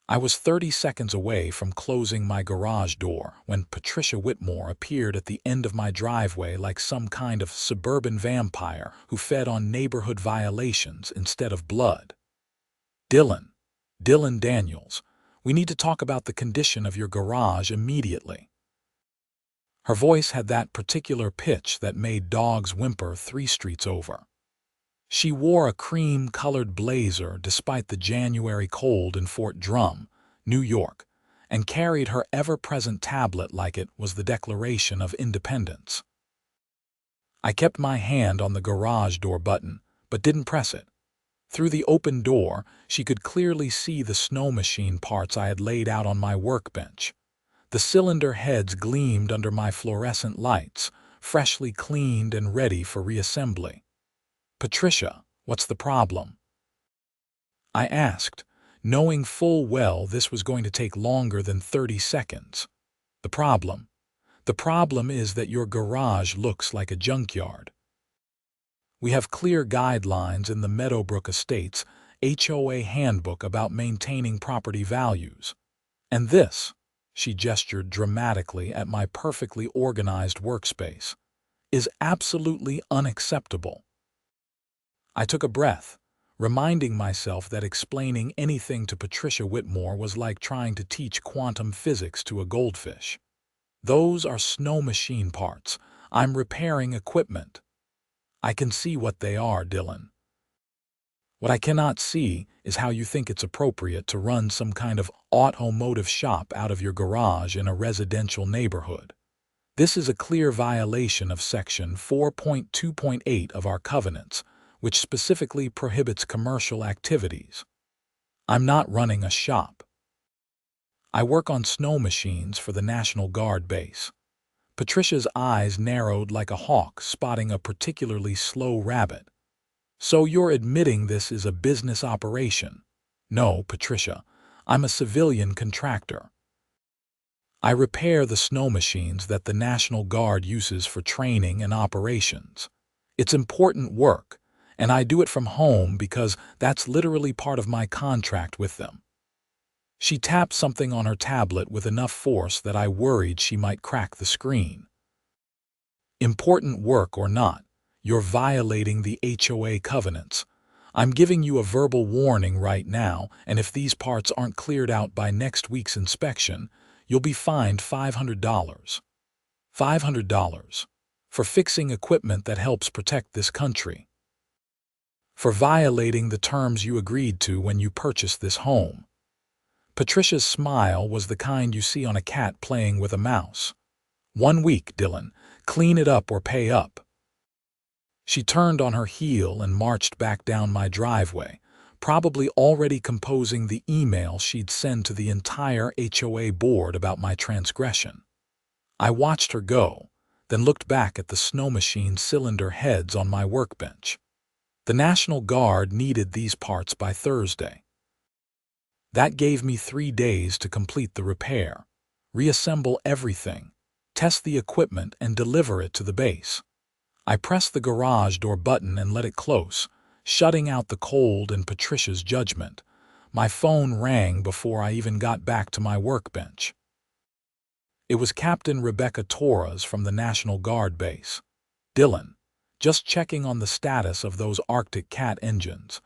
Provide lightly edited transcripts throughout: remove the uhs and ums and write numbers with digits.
I was 30 seconds away from closing my garage door when Patricia Whitmore appeared at the end of my driveway like some kind of suburban vampire who fed on neighborhood violations instead of blood. Dylan Daniels, we need to talk about the condition of your garage immediately." Her voice had that particular pitch that made dogs whimper 3 streets over. She wore a cream-colored blazer despite the January cold in Fort Drum, New York, and carried her ever-present tablet like it was the Declaration of Independence. I kept my hand on the garage door button, but didn't press it. Through the open door, she could clearly see the snow machine parts I had laid out on my workbench. The cylinder heads gleamed under my fluorescent lights, freshly cleaned and ready for reassembly. "Patricia, what's the problem?" I asked, knowing full well this was going to take longer than 30 seconds. The problem is that your garage looks like a junkyard. We have clear guidelines in the Meadowbrook Estates HOA handbook about maintaining property values. And this, she gestured dramatically at my perfectly organized workspace, is absolutely unacceptable. I took a breath, reminding myself that explaining anything to Patricia Whitmore was like trying to teach quantum physics to a goldfish. Those are snow machine parts. I'm repairing equipment. I can see what they are, Dylan. What I cannot see is how you think it's appropriate to run some kind of automotive shop out of your garage in a residential neighborhood. This is a clear violation of Section 4.2.8 of our covenants, which specifically prohibits commercial activities. I'm not running a shop. I work on snow machines for the National Guard base. Patricia's eyes narrowed like a hawk spotting a particularly slow rabbit. "So you're admitting this is a business operation?" "No, Patricia. I'm a civilian contractor. I repair the snow machines that the National Guard uses for training and operations. It's important work, and I do it from home because that's literally part of my contract with them." She tapped something on her tablet with enough force that I worried she might crack the screen. "Important work or not, you're violating the HOA covenants. I'm giving you a verbal warning right now, and if these parts aren't cleared out by next week's inspection, you'll be fined $500. $500 for fixing equipment that helps protect this country. For violating the terms you agreed to when you purchased this home." Patricia's smile was the kind you see on a cat playing with a mouse. "1 week, Dylan. Clean it up or pay up." She turned on her heel and marched back down my driveway, probably already composing the email she'd send to the entire HOA board about my transgression. I watched her go, then looked back at the snow machine cylinder heads on my workbench. The National Guard needed these parts by Thursday. That gave me 3 days to complete the repair, reassemble everything, test the equipment, and deliver it to the base. I pressed the garage door button and let it close, shutting out the cold and Patricia's judgment. My phone rang before I even got back to my workbench. It was Captain Rebecca Torres from the National Guard base. "Dylan, just checking on the status of those Arctic Cat engines.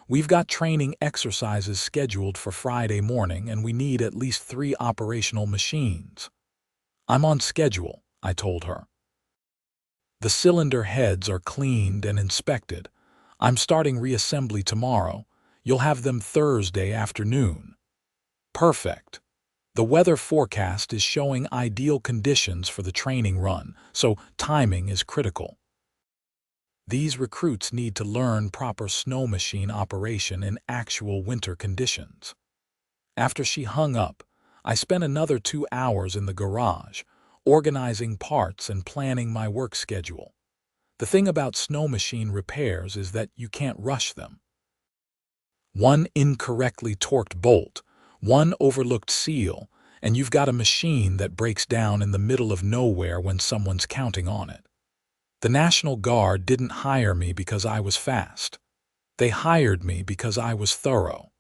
We've got training exercises scheduled for Friday morning, and we need at least 3 operational machines." "I'm on schedule," I told her. "The cylinder heads are cleaned and inspected. I'm starting reassembly tomorrow. You'll have them Thursday afternoon." "Perfect. The weather forecast is showing ideal conditions for the training run, so timing is critical. These recruits need to learn proper snow machine operation in actual winter conditions." After she hung up, I spent another 2 hours in the garage, organizing parts and planning my work schedule. The thing about snow machine repairs is that you can't rush them. One incorrectly torqued bolt, one overlooked seal, and you've got a machine that breaks down in the middle of nowhere when someone's counting on it. The National Guard didn't hire me because I was fast. They hired me because I was thorough.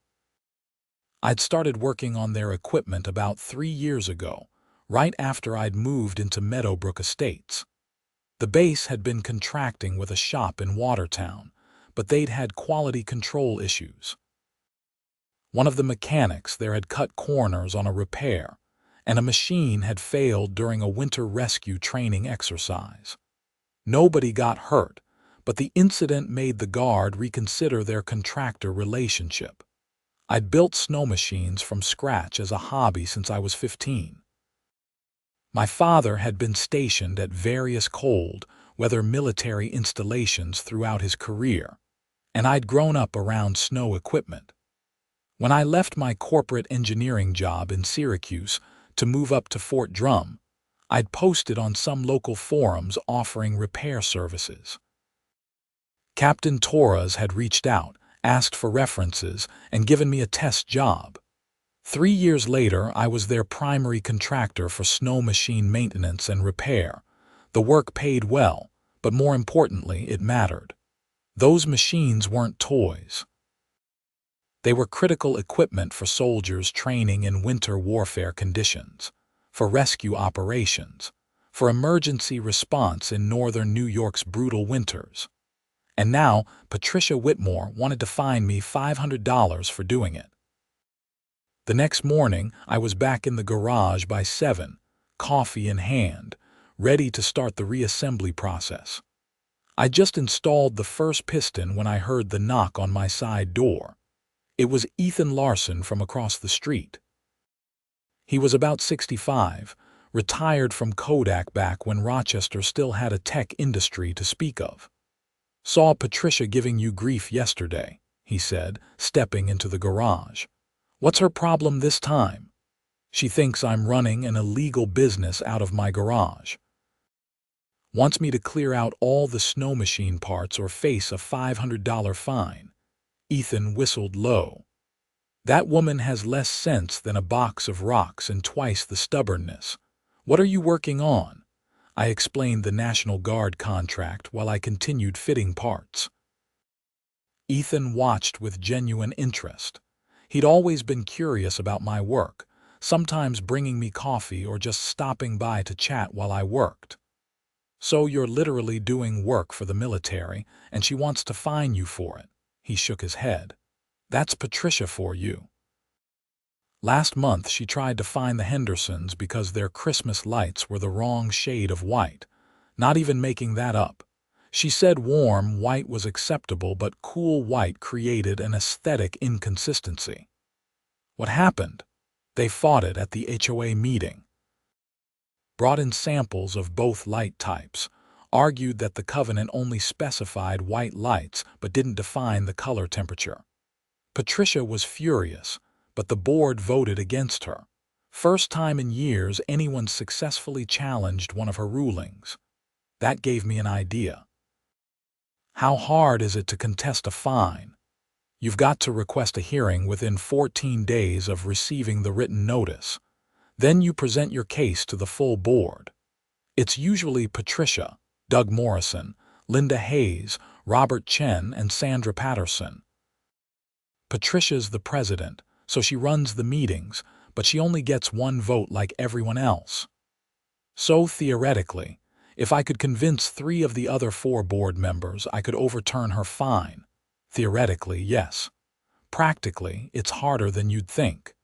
I'd started working on their equipment about 3 years ago, right after I'd moved into Meadowbrook Estates. The base had been contracting with a shop in Watertown, but they'd had quality control issues. One of the mechanics there had cut corners on a repair, and a machine had failed during a winter rescue training exercise. Nobody got hurt, but the incident made the guard reconsider their contractor relationship. I'd built snow machines from scratch as a hobby since I was 15. My father had been stationed at various cold weather military installations throughout his career, and I'd grown up around snow equipment. When I left my corporate engineering job in Syracuse to move up to Fort Drum, I'd posted on some local forums offering repair services. Captain Torres had reached out, asked for references, and given me a test job. 3 years later, I was their primary contractor for snow machine maintenance and repair. The work paid well, but more importantly, it mattered. Those machines weren't toys. They were critical equipment for soldiers training in winter warfare conditions, for rescue operations, for emergency response in northern New York's brutal winters. And now, Patricia Whitmore wanted to fine me $500 for doing it. The next morning, I was back in the garage by 7, coffee in hand, ready to start the reassembly process. I just installed the first piston when I heard the knock on my side door. It was Ethan Larson from across the street. He was about 65, retired from Kodak back when Rochester still had a tech industry to speak of. "Saw Patricia giving you grief yesterday," he said, stepping into the garage. "What's her problem this time?" "She thinks I'm running an illegal business out of my garage. Wants me to clear out all the snow machine parts or face a $500 fine." Ethan whistled low. "That woman has less sense than a box of rocks and twice the stubbornness. What are you working on?" I explained the National Guard contract while I continued fitting parts. Ethan watched with genuine interest. He'd always been curious about my work, sometimes bringing me coffee or just stopping by to chat while I worked. "So you're literally doing work for the military, and she wants to fine you for it?" He shook his head. "That's Patricia for you. Last month she tried to fine the Hendersons because their Christmas lights were the wrong shade of white. Not even making that up. She said warm white was acceptable, but cool white created an aesthetic inconsistency. What happened? They fought it at the HOA meeting. Brought in samples of both light types, argued that the covenant only specified white lights but didn't define the color temperature. Patricia was furious, but the board voted against her. First time in years anyone successfully challenged one of her rulings. That gave me an idea. How hard is it to contest a fine? You've got to request a hearing within 14 days of receiving the written notice. Then you present your case to the full board. It's usually Patricia, Doug Morrison, Linda Hayes, Robert Chen, and Sandra Patterson. Patricia's the president, so she runs the meetings, but she only gets one vote like everyone else. So theoretically, if I could convince 3 of the other 4 board members, I could overturn her fine. Theoretically, yes. Practically, it's harder than you'd think.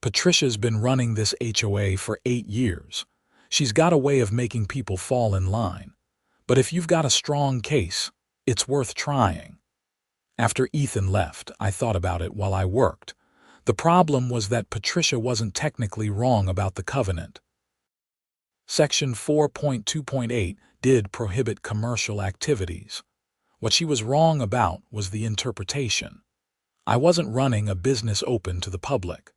Patricia's been running this HOA for 8 years. She's got a way of making people fall in line. But if you've got a strong case, it's worth trying. After Ethan left, I thought about it while I worked. The problem was that Patricia wasn't technically wrong about the covenant. Section 4.2.8 did prohibit commercial activities. What she was wrong about was the interpretation. I wasn't running a business open to the public.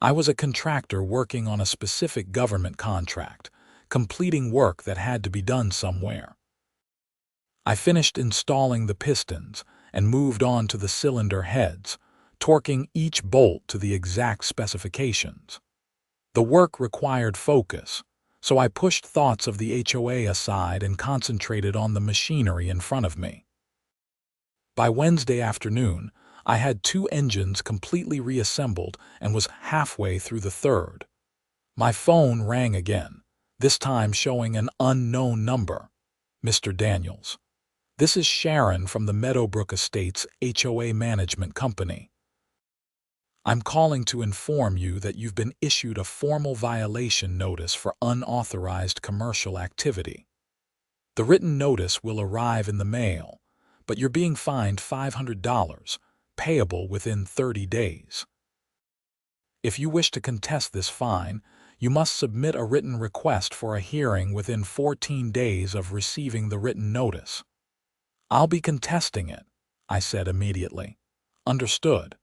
I was a contractor working on a specific government contract, completing work that had to be done somewhere. I finished installing the pistons and moved on to the cylinder heads, torquing each bolt to the exact specifications. The work required focus, so I pushed thoughts of the HOA aside and concentrated on the machinery in front of me. By Wednesday afternoon, I had 2 engines completely reassembled and was halfway through the third. My phone rang again, this time showing an unknown number. "Mr. Daniels. This is Sharon from the Meadowbrook Estates HOA Management Company. I'm calling to inform you that you've been issued a formal violation notice for unauthorized commercial activity. The written notice will arrive in the mail, but you're being fined $500, payable within 30 days. If you wish to contest this fine, you must submit a written request for a hearing within 14 days of receiving the written notice." "I'll be contesting it," I said immediately. "Understood.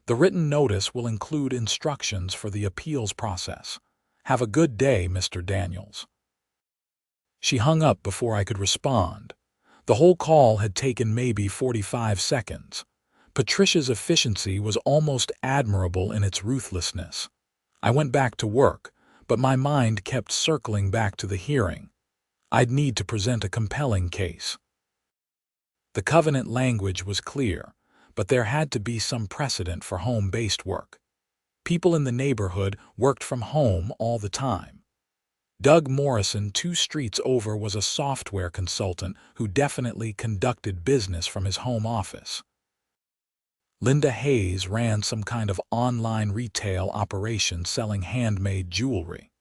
The written notice will include instructions for the appeals process. Have a good day, Mr. Daniels." She hung up before I could respond. The whole call had taken maybe 45 seconds. Patricia's efficiency was almost admirable in its ruthlessness. I went back to work, but my mind kept circling back to the hearing. I'd need to present a compelling case. The covenant language was clear, but there had to be some precedent for home-based work. People in the neighborhood worked from home all the time. Doug Morrison, 2 streets over, was a software consultant who definitely conducted business from his home office. Linda Hayes ran some kind of online retail operation selling handmade jewelry.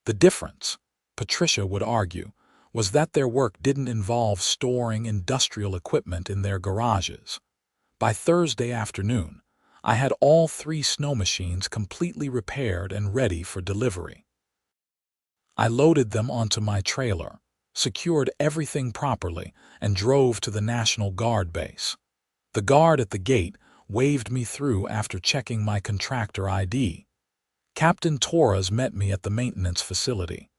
The difference, Patricia would argue, was that their work didn't involve storing industrial equipment in their garages. By Thursday afternoon, I had all 3 snow machines completely repaired and ready for delivery. I loaded them onto my trailer, secured everything properly, and drove to the National Guard base. The guard at the gate waved me through after checking my contractor ID. Captain Torres met me at the maintenance facility.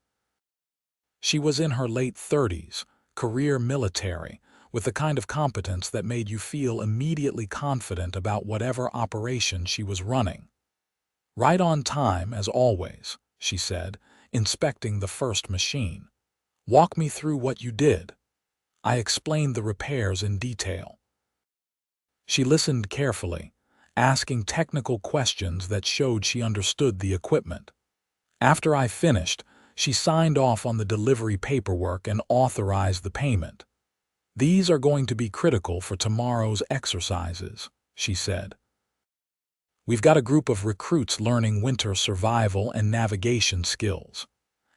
She was in her late 30s, career military, with the kind of competence that made you feel immediately confident about whatever operation she was running. "Right on time, as always," she said, inspecting the first machine. "Walk me through what you did." I explained the repairs in detail. She listened carefully, asking technical questions that showed she understood the equipment. After I finished, she signed off on the delivery paperwork and authorized the payment. "These are going to be critical for tomorrow's exercises," she said. "We've got a group of recruits learning winter survival and navigation skills.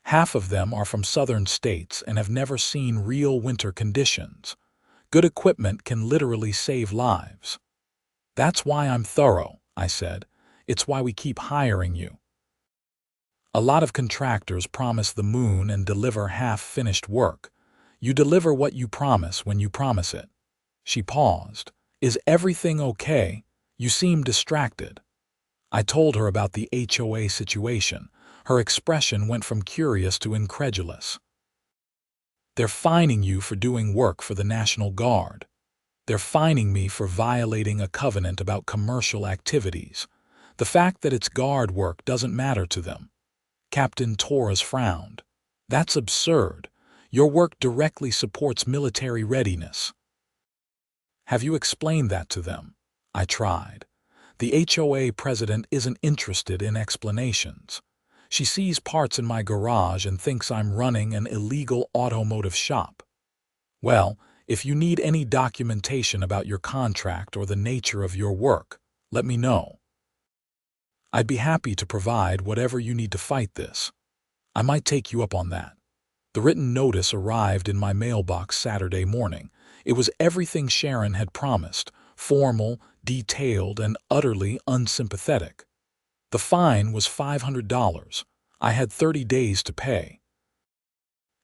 Half of them are from southern states and have never seen real winter conditions. Good equipment can literally save lives." "That's why I'm thorough," I said. "It's why we keep hiring you." A lot of contractors promise the moon and deliver half-finished work. You deliver what you promise when you promise it. She paused. "Is everything okay? You seem distracted." I told her about the HOA situation. Her expression went from curious to incredulous. "They're fining you for doing work for the National Guard. They're fining me for violating a covenant about commercial activities. The fact that it's guard work doesn't matter to them." Captain Torres frowned. "That's absurd. Your work directly supports military readiness." "Have you explained that to them?" I tried. The HOA president isn't interested in explanations. She sees parts in my garage and thinks I'm running an illegal automotive shop. "Well, if you need any documentation about your contract or the nature of your work, let me know. I'd be happy to provide whatever you need to fight this. I might take you up on that." The written notice arrived in my mailbox Saturday morning. It was everything Sharon had promised: formal, detailed, and utterly unsympathetic. The fine was $500. I had 30 days to pay.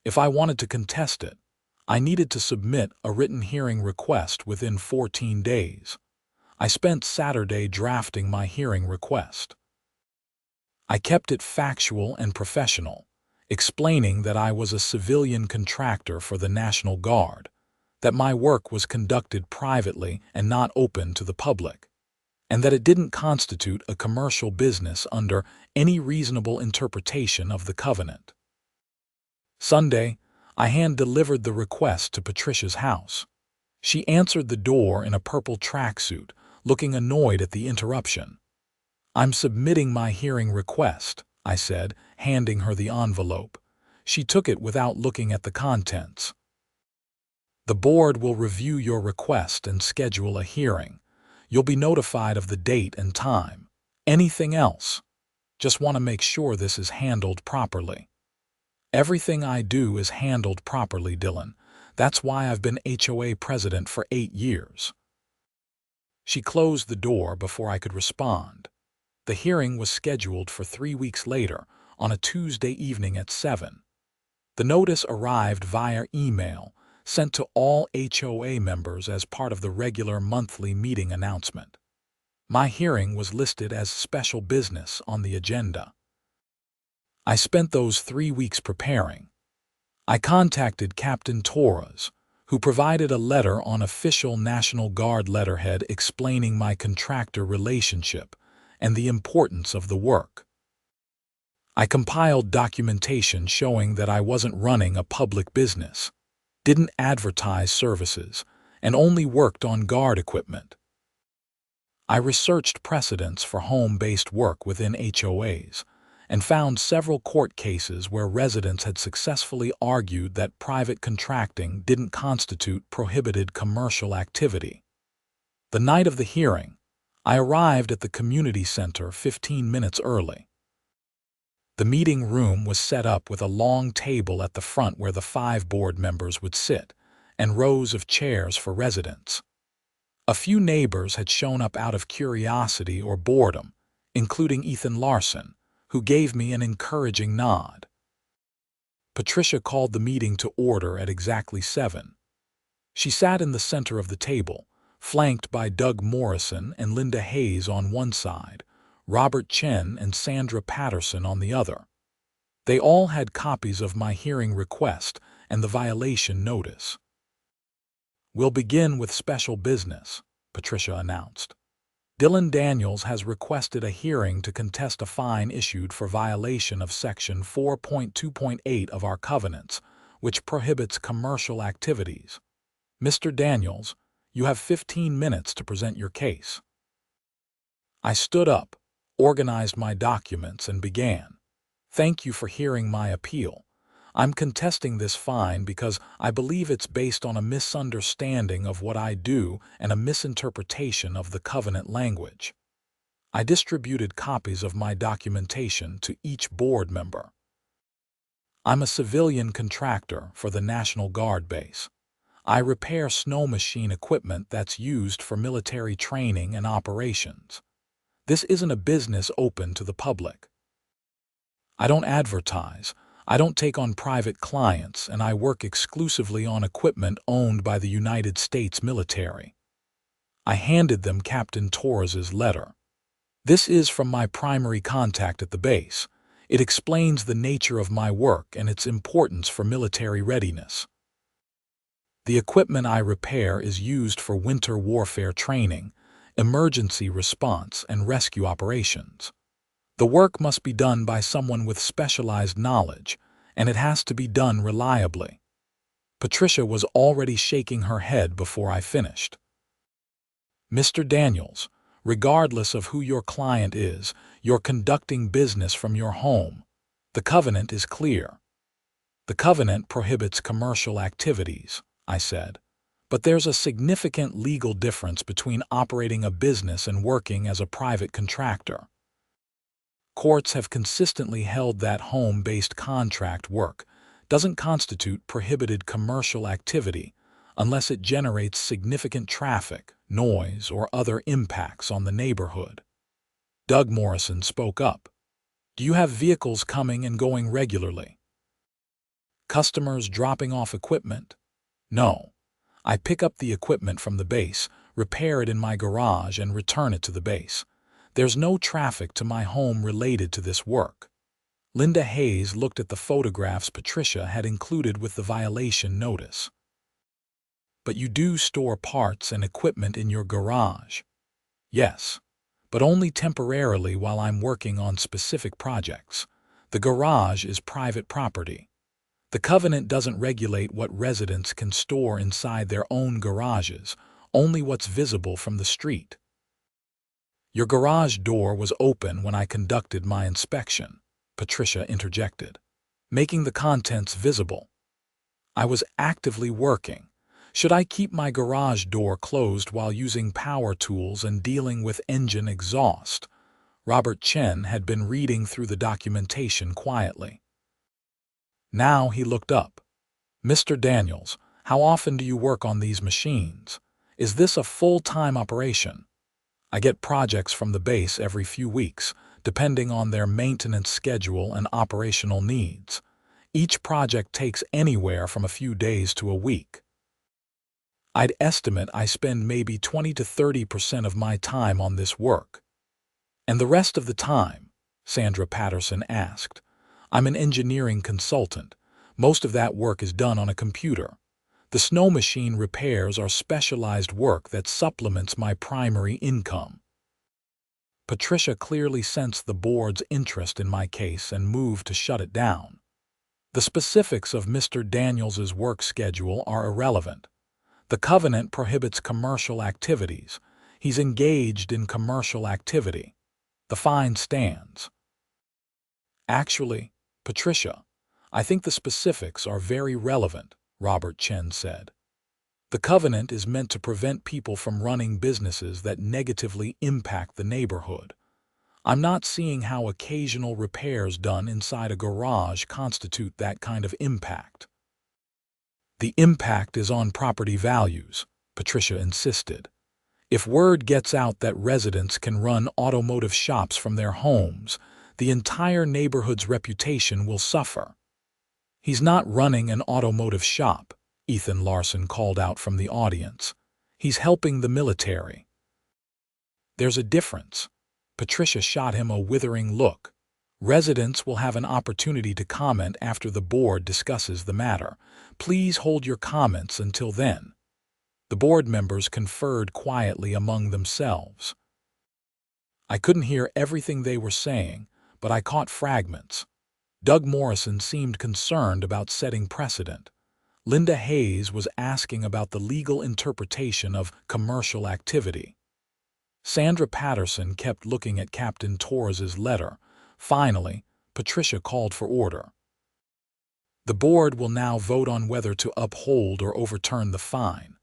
If I wanted to contest it, I needed to submit a written hearing request within 14 days. I spent Saturday drafting my hearing request. I kept it factual and professional, explaining that I was a civilian contractor for the National Guard, that my work was conducted privately and not open to the public, and that it didn't constitute a commercial business under any reasonable interpretation of the covenant. Sunday, I hand-delivered the request to Patricia's house. She answered the door in a purple tracksuit, looking annoyed at the interruption. "I'm submitting my hearing request," I said, handing her the envelope. She took it without looking at the contents. "The board will review your request and schedule a hearing. You'll be notified of the date and time. Anything else? Just want to make sure this is handled properly." "Everything I do is handled properly, Dylan. That's why I've been HOA president for 8 years. She closed the door before I could respond. The hearing was scheduled for 3 weeks later, on a Tuesday evening at 7. The notice arrived via email, sent to all HOA members as part of the regular monthly meeting announcement. My hearing was listed as special business on the agenda. I spent those 3 weeks preparing. I contacted Captain Torres, who provided a letter on official National Guard letterhead explaining my contractor relationship and the importance of the work. I compiled documentation showing that I wasn't running a public business, didn't advertise services, and only worked on guard equipment. I researched precedents for home-based work within HOAs and found several court cases where residents had successfully argued that private contracting didn't constitute prohibited commercial activity. The night of the hearing, I arrived at the community center 15 minutes early. The meeting room was set up with a long table at the front where the 5 board members would sit, and rows of chairs for residents. A few neighbors had shown up out of curiosity or boredom, including Ethan Larson, who gave me an encouraging nod. Patricia called the meeting to order at exactly 7. She sat in the center of the table, flanked by Doug Morrison and Linda Hayes on one side, Robert Chen and Sandra Patterson on the other. They all had copies of my hearing request and the violation notice. "We'll begin with special business," Patricia announced. "Dylan Daniels has requested a hearing to contest a fine issued for violation of Section 4.2.8 of our covenants, which prohibits commercial activities. Mr. Daniels, you have 15 minutes to present your case." I stood up, organized my documents, and began. "Thank you for hearing my appeal. I'm contesting this fine because I believe it's based on a misunderstanding of what I do and a misinterpretation of the covenant language." I distributed copies of my documentation to each board member. "I'm a civilian contractor for the National Guard base. I repair snowmachine equipment that's used for military training and operations. This isn't a business open to the public. I don't advertise, I don't take on private clients, and I work exclusively on equipment owned by the United States military." I handed them Captain Torres's letter. "This is from my primary contact at the base. It explains the nature of my work and its importance for military readiness. The equipment I repair is used for winter warfare training, emergency response, and rescue operations. The work must be done by someone with specialized knowledge, and it has to be done reliably." Patricia was already shaking her head before I finished. "Mr. Daniels, regardless of who your client is, you're conducting business from your home. The covenant is clear." "The covenant prohibits commercial activities," I said, "but there's a significant legal difference between operating a business and working as a private contractor. Courts have consistently held that home-based contract work doesn't constitute prohibited commercial activity unless it generates significant traffic, noise, or other impacts on the neighborhood." Doug Morrison spoke up. "Do you have vehicles coming and going regularly? Customers dropping off equipment?" "No. I pick up the equipment from the base, repair it in my garage, and return it to the base. There's no traffic to my home related to this work." Linda Hayes looked at the photographs Patricia had included with the violation notice. "But you do store parts and equipment in your garage." "Yes, but only temporarily while I'm working on specific projects. The garage is private property. The covenant doesn't regulate what residents can store inside their own garages, only what's visible from the street." Your garage door was open when I conducted my inspection, Patricia interjected, making the contents visible. I was actively working. Should I keep my garage door closed while using power tools and dealing with engine exhaust? Robert Chen had been reading through the documentation quietly. Now he looked up. Mr. Daniels, how often do you work on these machines? Is this a full-time operation? I get projects from the base every few weeks, depending on their maintenance schedule and operational needs. Each project takes anywhere from a few days to a week. I'd estimate I spend maybe 20 to 30% of my time on this work. And the rest of the time? Sandra Patterson asked. I'm an engineering consultant. Most of that work is done on a computer. The snow machine repairs are specialized work that supplements my primary income. Patricia clearly sensed the board's interest in my case and moved to shut it down. The specifics of Mr. Daniels's work schedule are irrelevant. The covenant prohibits commercial activities. He's engaged in commercial activity. The fine stands. Actually, Patricia, I think the specifics are very relevant, Robert Chen said. The covenant is meant to prevent people from running businesses that negatively impact the neighborhood. I'm not seeing how occasional repairs done inside a garage constitute that kind of impact. The impact is on property values, Patricia insisted. If word gets out that residents can run automotive shops from their homes, the entire neighborhood's reputation will suffer. He's not running an automotive shop, Ethan Larson called out from the audience. He's helping the military. There's a difference. Patricia shot him a withering look. Residents will have an opportunity to comment after the board discusses the matter. Please hold your comments until then. The board members conferred quietly among themselves. I couldn't hear everything they were saying, but I caught fragments. Doug Morrison seemed concerned about setting precedent. Linda Hayes was asking about the legal interpretation of commercial activity. Sandra Patterson kept looking at Captain Torres's letter. Finally, Patricia called for order. The board will now vote on whether to uphold or overturn the fine.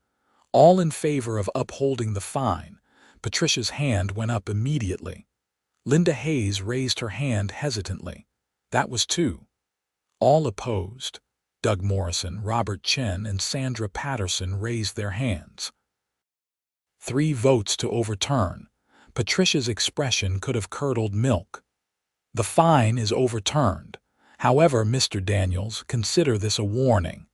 All in favor of upholding the fine. Patricia's hand went up immediately. Linda Hayes raised her hand hesitantly. That was 2. All opposed. Doug Morrison, Robert Chen, and Sandra Patterson raised their hands. 3 votes to overturn. Patricia's expression could have curdled milk. The fine is overturned. However, Mr. Daniels, consider this a warning.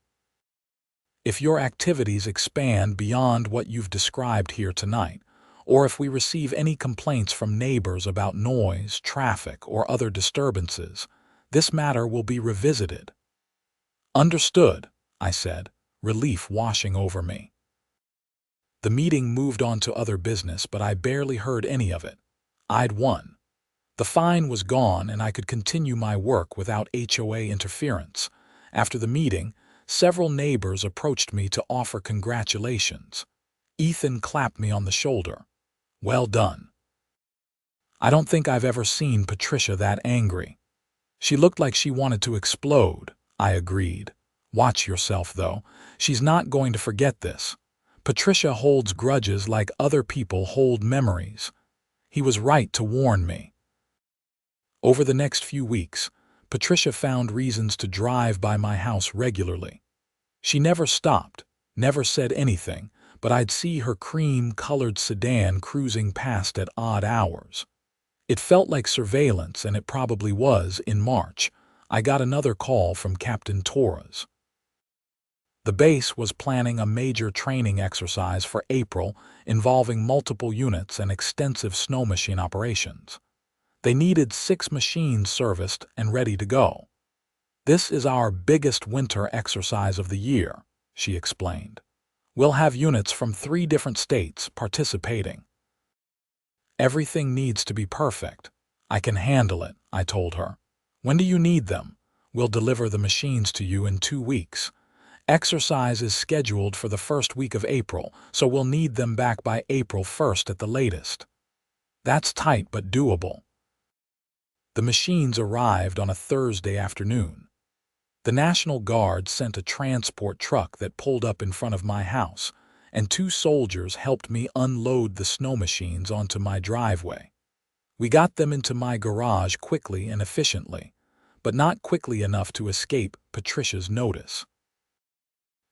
If your activities expand beyond what you've described here tonight, or if we receive any complaints from neighbors about noise, traffic, or other disturbances, this matter will be revisited. Understood, I said, relief washing over me. The meeting moved on to other business, but I barely heard any of it. I'd won. The fine was gone and I could continue my work without HOA interference. After the meeting, several neighbors approached me to offer congratulations. Ethan clapped me on the shoulder. Well done. I don't think I've ever seen Patricia that angry. She looked like she wanted to explode, I agreed. Watch yourself, though. She's not going to forget this. Patricia holds grudges like other people hold memories. He was right to warn me. Over the next few weeks, Patricia found reasons to drive by my house regularly. She never stopped, never said anything, but I'd see her cream-colored sedan cruising past at odd hours. It felt like surveillance, and it probably was. In March, I got another call from Captain Torres. The base was planning a major training exercise for April involving multiple units and extensive snow machine operations. They needed 6 machines serviced and ready to go. This is our biggest winter exercise of the year, she explained. We'll have units from 3 different states participating. Everything needs to be perfect. I can handle it, I told her. When do you need them? We'll deliver the machines to you in 2 weeks. Exercise is scheduled for the first week of April, so we'll need them back by April 1st at the latest. That's tight but doable. The machines arrived on a Thursday afternoon. The National Guard sent a transport truck that pulled up in front of my house, and 2 soldiers helped me unload the snow machines onto my driveway. We got them into my garage quickly and efficiently, but not quickly enough to escape Patricia's notice.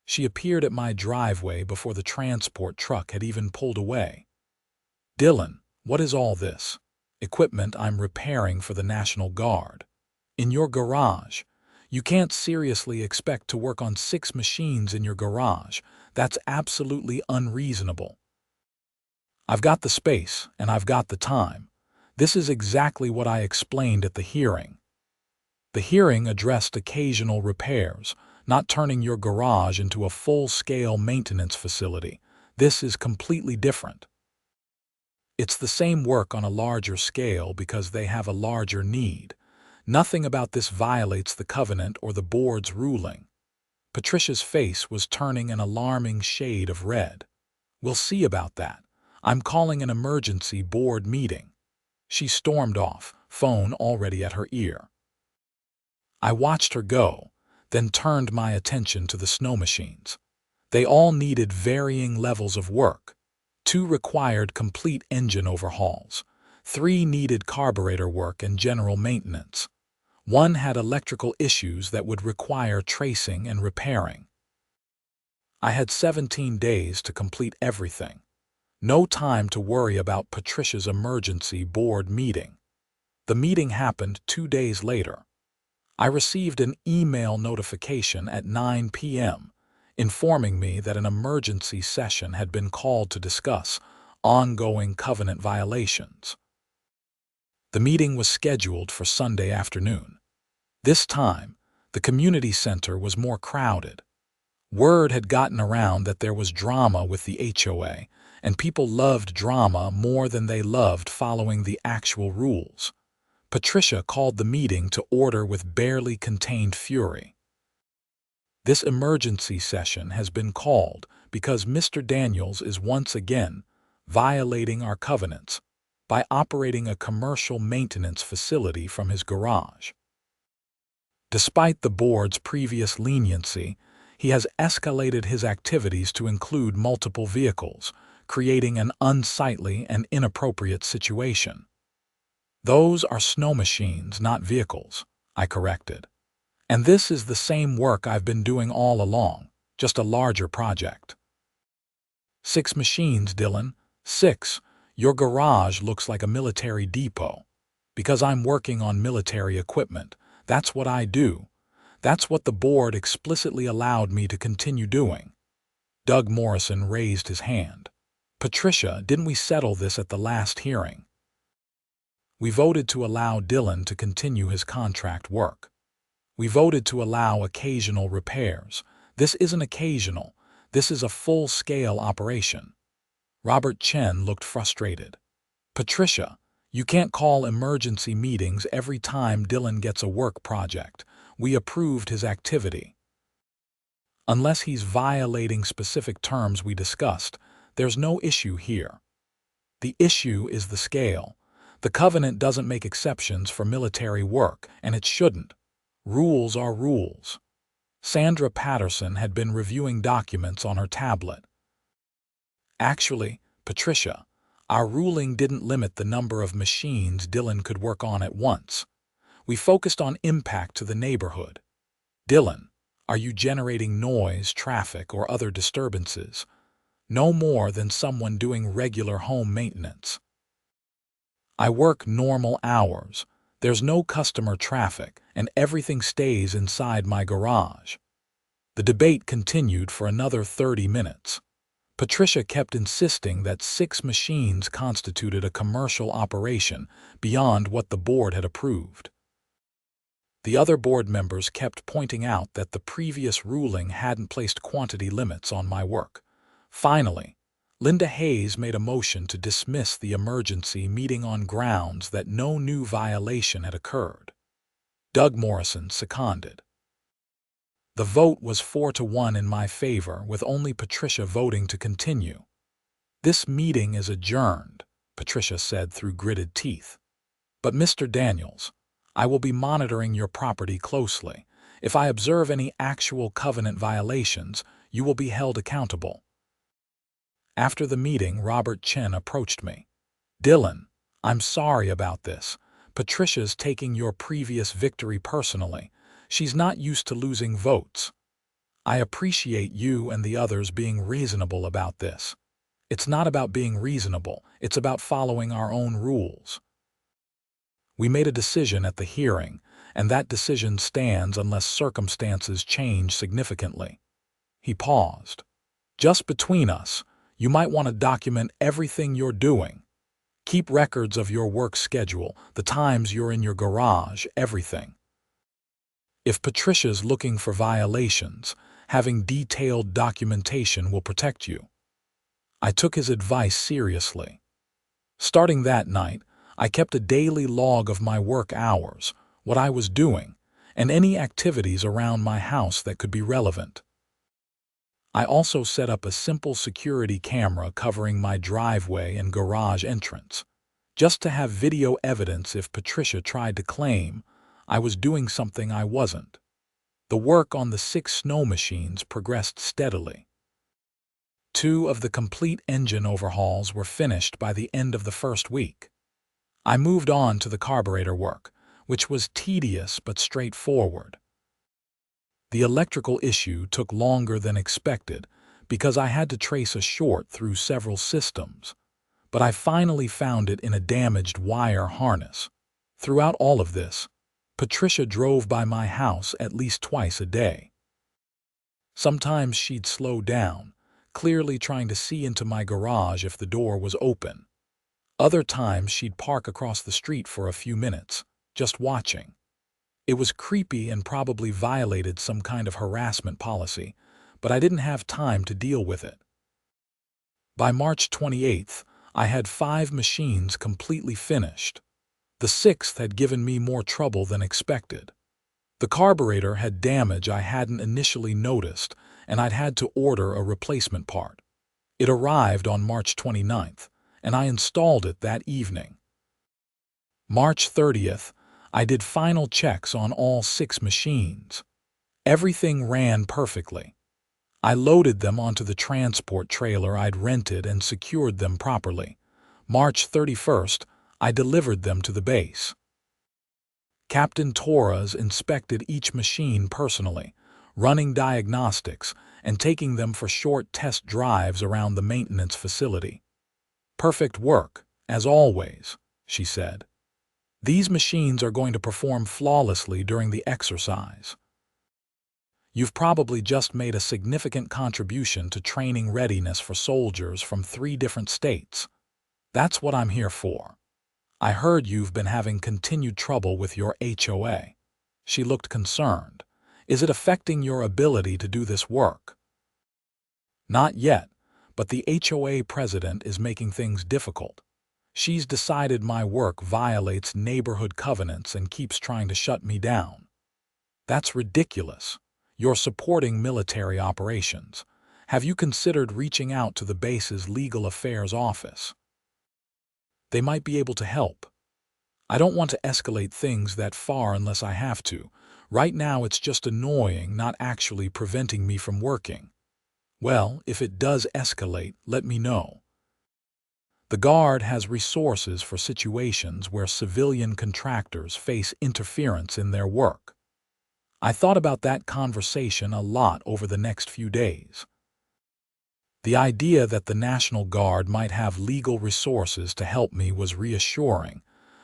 She appeared at my driveway before the transport truck had even pulled away. "Dylan, what is all this?" "Equipment I'm repairing for the National Guard." "In your garage? You can't seriously expect to work on 6 machines in your garage. That's absolutely unreasonable." "I've got the space, and I've got the time. This is exactly what I explained at the hearing." The hearing addressed occasional repairs, not turning your garage into a full-scale maintenance facility. This is completely different. It's the same work on a larger scale because they have a larger need. Nothing about this violates the covenant or the board's ruling. Patricia's face was turning an alarming shade of red. "We'll see about that. I'm calling an emergency board meeting." She stormed off, phone already at her ear. I watched her go, then turned my attention to the snow machines. They all needed varying levels of work. 2 required complete engine overhauls. 3 needed carburetor work and general maintenance. 1 had electrical issues that would require tracing and repairing. I had 17 days to complete everything. No time to worry about Patricia's emergency board meeting. The meeting happened 2 days later. I received an email notification at 9 p.m. informing me that an emergency session had been called to discuss ongoing covenant violations. The meeting was scheduled for Sunday afternoon. This time, the community center was more crowded. Word had gotten around that there was drama with the HOA, and people loved drama more than they loved following the actual rules. Patricia called the meeting to order with barely contained fury. "This emergency session has been called because Mr. Daniels is once again violating our covenants by operating a commercial maintenance facility from his garage. Despite the board's previous leniency, he has escalated his activities to include multiple vehicles, creating an unsightly and inappropriate situation." "Those are snow machines, not vehicles," I corrected. "And this is the same work I've been doing all along, just a larger project." "6 machines, Dylan. 6. Your garage looks like a military depot. Because I'm working on military equipment. That's what I do. That's what the board explicitly allowed me to continue doing." Doug Morrison raised his hand. "Patricia, didn't we settle this at the last hearing?" "We voted to allow Dylan to continue his contract work. We voted to allow occasional repairs. This isn't occasional. This is a full-scale operation." Robert Chen looked frustrated. "Patricia, you can't call emergency meetings every time Dylan gets a work project. We approved his activity. Unless he's violating specific terms we discussed, there's no issue here. The issue is the scale. The covenant doesn't make exceptions for military work, and it shouldn't. Rules are rules." Sandra Patterson had been reviewing documents on her tablet. "Actually, Patricia, our ruling didn't limit the number of machines Dylan could work on at once. We focused on impact to the neighborhood. Dylan, are you generating noise, traffic, or other disturbances? No more than someone doing regular home maintenance." "I work normal hours. There's no customer traffic, and everything stays inside my garage." The debate continued for another 30 minutes. Patricia kept insisting that 6 machines constituted a commercial operation beyond what the board had approved. The other board members kept pointing out that the previous ruling hadn't placed quantity limits on my work. Finally, Linda Hayes made a motion to dismiss the emergency meeting on grounds that no new violation had occurred. Doug Morrison seconded. The vote was 4-1 in my favor, with only Patricia voting to continue. "This meeting is adjourned," Patricia said through gritted teeth. "But Mr. Daniels, I will be monitoring your property closely. If I observe any actual covenant violations, you will be held accountable." After the meeting, Robert Chen approached me. "Dylan, I'm sorry about this. Patricia's taking your previous victory personally. She's not used to losing votes. I appreciate you and the others being reasonable about this. It's not about being reasonable, it's about following our own rules. We made a decision at the hearing, and that decision stands unless circumstances change significantly." He paused. "Just between us, you might want to document everything you're doing. Keep records of your work schedule, the times you're in your garage, everything. If Patricia's looking for violations, having detailed documentation will protect you." I took his advice seriously. Starting that night, I kept a daily log of my work hours, what I was doing, and any activities around my house that could be relevant. I also set up a simple security camera covering my driveway and garage entrance, just to have video evidence if Patricia tried to claim I was doing something I wasn't. The work on the 6 snow machines progressed steadily. 2 of the complete engine overhauls were finished by the end of the first week. I moved on to the carburetor work, which was tedious but straightforward. The electrical issue took longer than expected because I had to trace a short through several systems, but I finally found it in a damaged wire harness. Throughout all of this, Patricia drove by my house at least twice a day. Sometimes she'd slow down, clearly trying to see into my garage if the door was open. Other times she'd park across the street for a few minutes, just watching. It was creepy and probably violated some kind of harassment policy, but I didn't have time to deal with it. By March 28th, I had 5 machines completely finished. The 6th had given me more trouble than expected. The carburetor had damage I hadn't initially noticed, and I'd had to order a replacement part. It arrived on March 29th, and I installed it that evening. March 30th, I did final checks on all 6 machines. Everything ran perfectly. I loaded them onto the transport trailer I'd rented and secured them properly. March 31st, I delivered them to the base. Captain Torres inspected each machine personally, running diagnostics and taking them for short test drives around the maintenance facility. "Perfect work, as always," she said. "These machines are going to perform flawlessly during the exercise. You've probably just made a significant contribution to training readiness for soldiers from 3 different states. That's what I'm here for. I heard you've been having continued trouble with your HOA." She looked concerned. "Is it affecting your ability to do this work?" "Not yet, but the HOA president is making things difficult. She's decided my work violates neighborhood covenants and keeps trying to shut me down." "That's ridiculous. You're supporting military operations. Have you considered reaching out to the base's legal affairs office? They might be able to help. I don't want to escalate things that far unless I have to. Right now it's just annoying, not actually preventing me from working." "Well, if it does escalate, let me know. The Guard has resources for situations where civilian contractors face interference in their work." I thought about that conversation a lot over the next few days. The idea that the National Guard might have legal resources to help me was reassuring,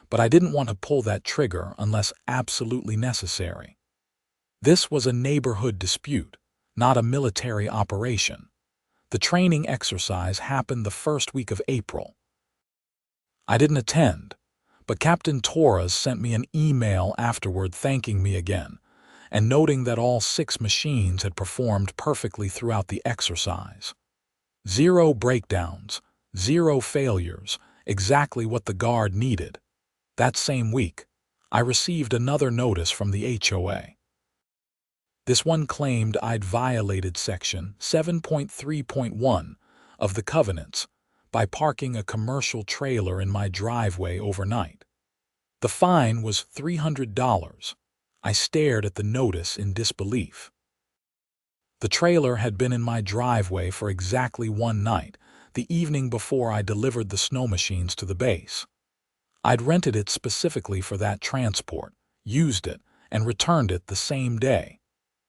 but I didn't want to pull that trigger unless absolutely necessary. This was a neighborhood dispute, not a military operation. The training exercise happened the first week of April. I didn't attend, but Captain Torres sent me an email afterward thanking me again, and noting that all 6 machines had performed perfectly throughout the exercise. 0 breakdowns, 0 failures, exactly what the Guard needed. That same week, I received another notice from the HOA. This one claimed I'd violated Section 7.3.1 of the Covenants by parking a commercial trailer in my driveway overnight. The fine was $300. I stared at the notice in disbelief. The trailer had been in my driveway for exactly one night, the evening before I delivered the snow machines to the base. I'd rented it specifically for that transport, used it, and returned it the same day.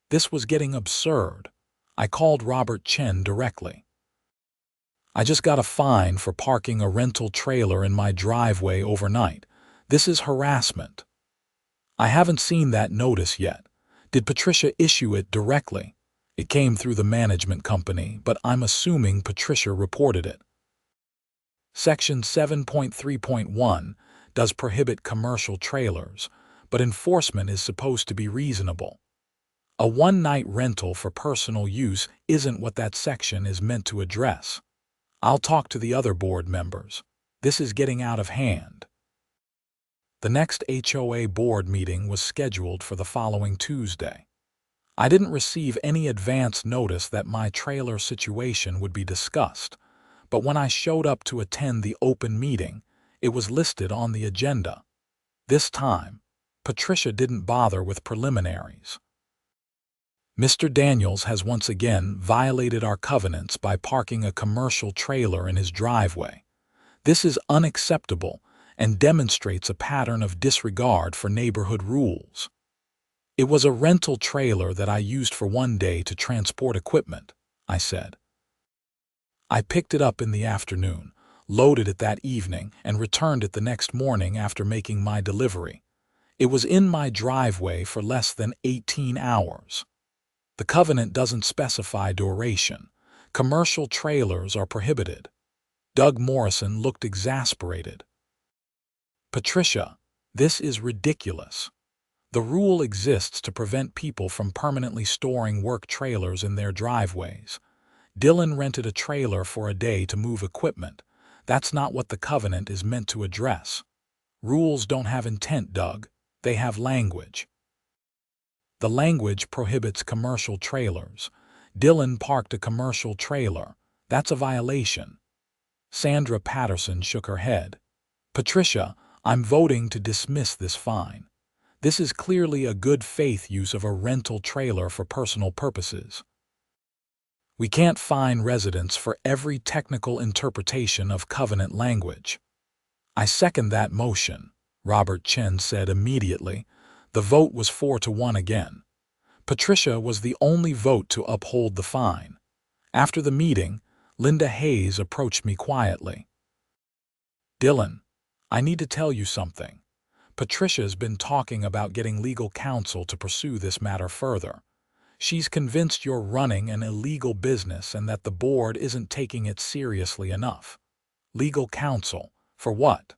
This was getting absurd. I called Robert Chen directly. I just got a fine for parking a rental trailer in my driveway overnight. This is harassment. I haven't seen that notice yet. Did Patricia issue it directly? It came through the management company, but I'm assuming Patricia reported it. Section 7.3.1 does prohibit commercial trailers, but enforcement is supposed to be reasonable. A one-night rental for personal use isn't what that section is meant to address. I'll talk to the other board members. This is getting out of hand. The next HOA board meeting was scheduled for the following Tuesday. I didn't receive any advance notice that my trailer situation would be discussed, but when I showed up to attend the open meeting, it was listed on the agenda. This time, Patricia didn't bother with preliminaries. Mr. Daniels has once again violated our covenants by parking a commercial trailer in his driveway. This is unacceptable and demonstrates a pattern of disregard for neighborhood rules. It was a rental trailer that I used for one day to transport equipment, I said. I picked it up in the afternoon, loaded it that evening, and returned it the next morning after making my delivery. It was in my driveway for less than 18 hours. The covenant doesn't specify duration. Commercial trailers are prohibited. Doug Morrison looked exasperated. Patricia, this is ridiculous. The rule exists to prevent people from permanently storing work trailers in their driveways. Dylan rented a trailer for a day to move equipment. That's not what the covenant is meant to address. Rules don't have intent, Doug. They have language. The language prohibits commercial trailers. Dylan parked a commercial trailer. That's a violation. Sandra Patterson shook her head. Patricia, I'm voting to dismiss this fine. This is clearly a good faith use of a rental trailer for personal purposes. We can't fine residents for every technical interpretation of covenant language. I second that motion, Robert Chen said immediately. The vote was 4-1 again. Patricia was the only vote to uphold the fine. After the meeting, Linda Hayes approached me quietly. Dylan, I need to tell you something. Patricia's been talking about getting legal counsel to pursue this matter further. She's convinced you're running an illegal business and that the board isn't taking it seriously enough. Legal counsel, for what?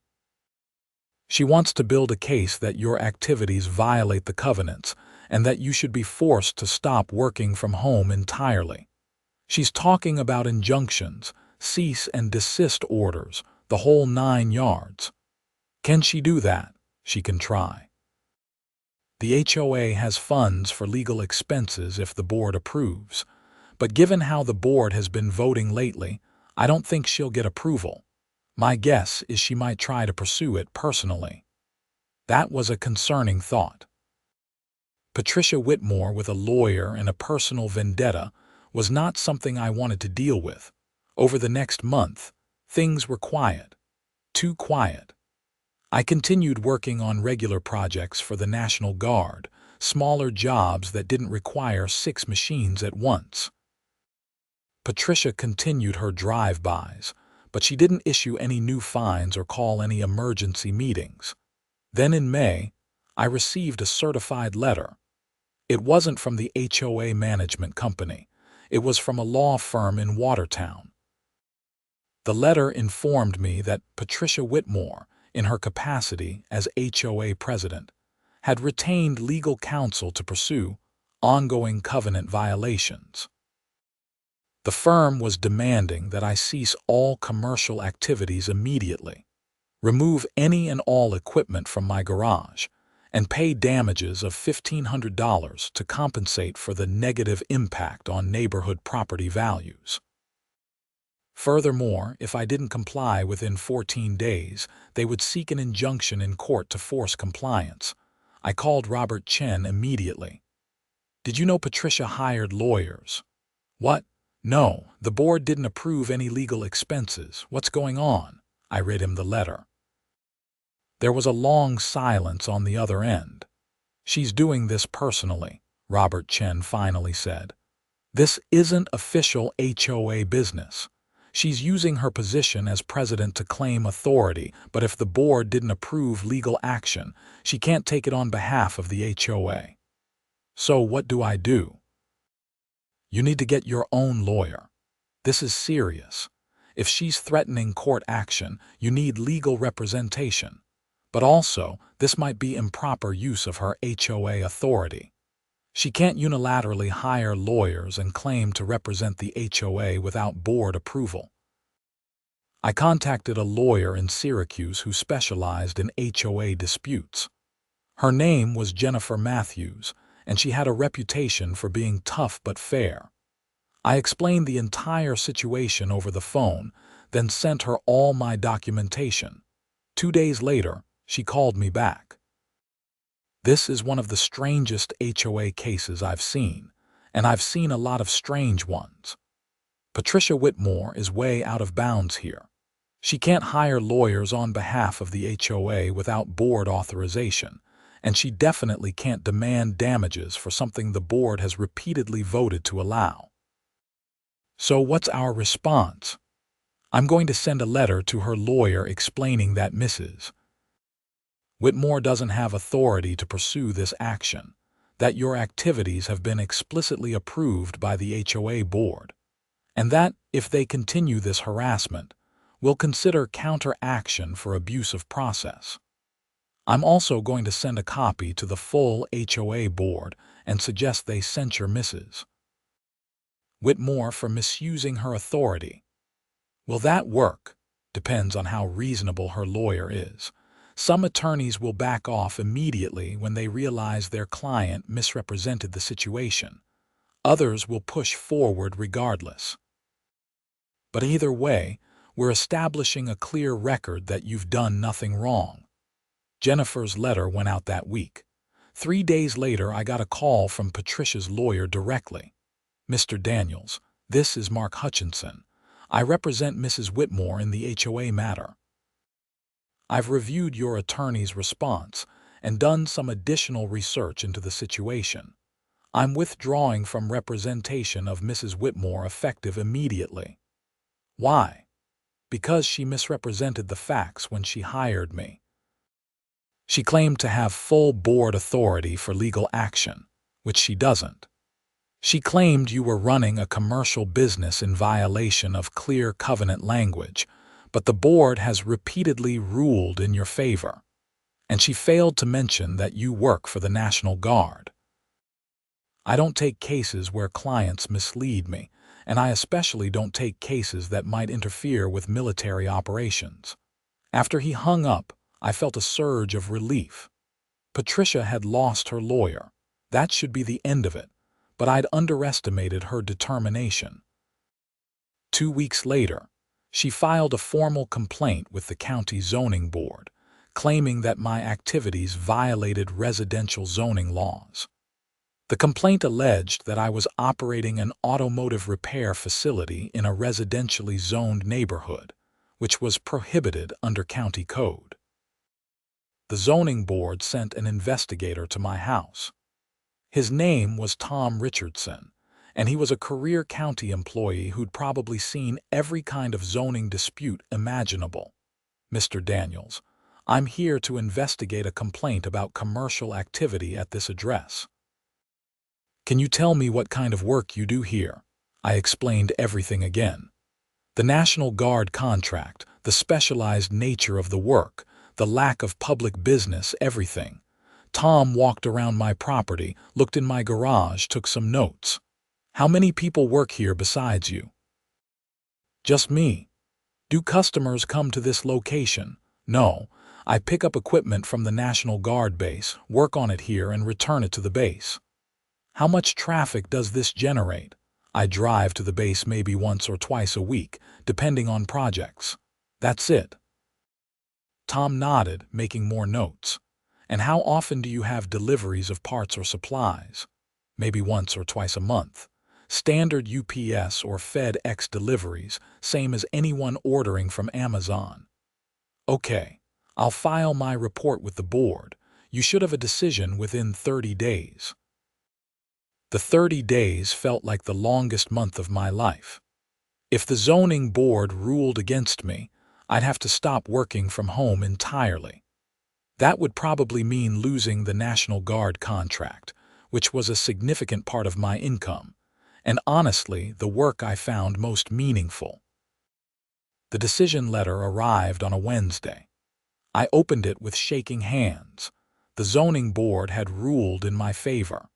She wants to build a case that your activities violate the covenants and that you should be forced to stop working from home entirely. She's talking about injunctions, cease and desist orders, the whole 9 yards. Can she do that? She can try. The HOA has funds for legal expenses if the board approves, but given how the board has been voting lately, I don't think she'll get approval. My guess is she might try to pursue it personally. That was a concerning thought. Patricia Whitmore with a lawyer and a personal vendetta was not something I wanted to deal with. Over the next month, things were quiet. Too quiet. I continued working on regular projects for the National Guard, smaller jobs that didn't require 6 machines at once. Patricia continued her drive-bys, but she didn't issue any new fines or call any emergency meetings. Then in May, I received a certified letter. It wasn't from the HOA management company. It was from a law firm in Watertown. The letter informed me that Patricia Whitmore, in her capacity as HOA president, had retained legal counsel to pursue ongoing covenant violations. The firm was demanding that I cease all commercial activities immediately, remove any and all equipment from my garage, and pay damages of $1,500 to compensate for the negative impact on neighborhood property values. Furthermore, if I didn't comply within 14 days, they would seek an injunction in court to force compliance. I called Robert Chen immediately. Did you know Patricia hired lawyers? What? No, the board didn't approve any legal expenses. What's going on? I read him the letter. There was a long silence on the other end. She's doing this personally, Robert Chen finally said. This isn't official HOA business. She's using her position as president to claim authority, but if the board didn't approve legal action, she can't take it on behalf of the HOA. So what do I do? You need to get your own lawyer. This is serious. If she's threatening court action, you need legal representation. But also, this might be improper use of her HOA authority. She can't unilaterally hire lawyers and claim to represent the HOA without board approval. I contacted a lawyer in Syracuse who specialized in HOA disputes. Her name was Jennifer Matthews, and she had a reputation for being tough but fair. I explained the entire situation over the phone, then sent her all my documentation. 2 days later, she called me back. This is one of the strangest HOA cases I've seen, and I've seen a lot of strange ones. Patricia Whitmore is way out of bounds here. She can't hire lawyers on behalf of the HOA without board authorization, and she definitely can't demand damages for something the board has repeatedly voted to allow. So what's our response? I'm going to send a letter to her lawyer explaining that Mrs. Whitmore doesn't have authority to pursue this action, that your activities have been explicitly approved by the HOA board, and that, if they continue this harassment, we'll consider counteraction for abuse of process. I'm also going to send a copy to the full HOA board and suggest they censure Mrs. Whitmore for misusing her authority. Will that work? Depends on how reasonable her lawyer is. Some attorneys will back off immediately when they realize their client misrepresented the situation. Others will push forward regardless. But either way, we're establishing a clear record that you've done nothing wrong. Jennifer's letter went out that week. 3 days later, I got a call from Patricia's lawyer directly. Mr. Daniels, this is Mark Hutchinson. I represent Mrs. Whitmore in the HOA matter. I've reviewed your attorney's response and done some additional research into the situation. I'm withdrawing from representation of Mrs. Whitmore effective immediately. Why? Because she misrepresented the facts when she hired me. She claimed to have full board authority for legal action, which she doesn't. She claimed you were running a commercial business in violation of clear covenant language, but the board has repeatedly ruled in your favor. And she failed to mention that you work for the National Guard. I don't take cases where clients mislead me, and I especially don't take cases that might interfere with military operations. After he hung up, I felt a surge of relief. Patricia had lost her lawyer. That should be the end of it, but I'd underestimated her determination. 2 weeks later, she filed a formal complaint with the county zoning board, claiming that my activities violated residential zoning laws. The complaint alleged that I was operating an automotive repair facility in a residentially zoned neighborhood, which was prohibited under county code. The zoning board sent an investigator to my house. His name was Tom Richardson, and he was a career county employee who'd probably seen every kind of zoning dispute imaginable. Mr. Daniels, I'm here to investigate a complaint about commercial activity at this address. Can you tell me what kind of work you do here? I explained everything again. The National Guard contract, the specialized nature of the work, the lack of public business, everything. Tom walked around my property, looked in my garage, took some notes. How many people work here besides you? Just me. Do customers come to this location? No. I pick up equipment from the National Guard base, work on it here, and return it to the base. How much traffic does this generate? I drive to the base maybe once or twice a week, depending on projects. That's it. Tom nodded, making more notes. And how often do you have deliveries of parts or supplies? Maybe once or twice a month. Standard UPS or FedEx deliveries, same as anyone ordering from Amazon. Okay, I'll file my report with the board. You should have a decision within 30 days. The 30 days felt like the longest month of my life. If the zoning board ruled against me, I'd have to stop working from home entirely. That would probably mean losing the National Guard contract, which was a significant part of my income, and honestly, the work I found most meaningful. The decision letter arrived on a Wednesday. I opened it with shaking hands. The zoning board had ruled in my favor.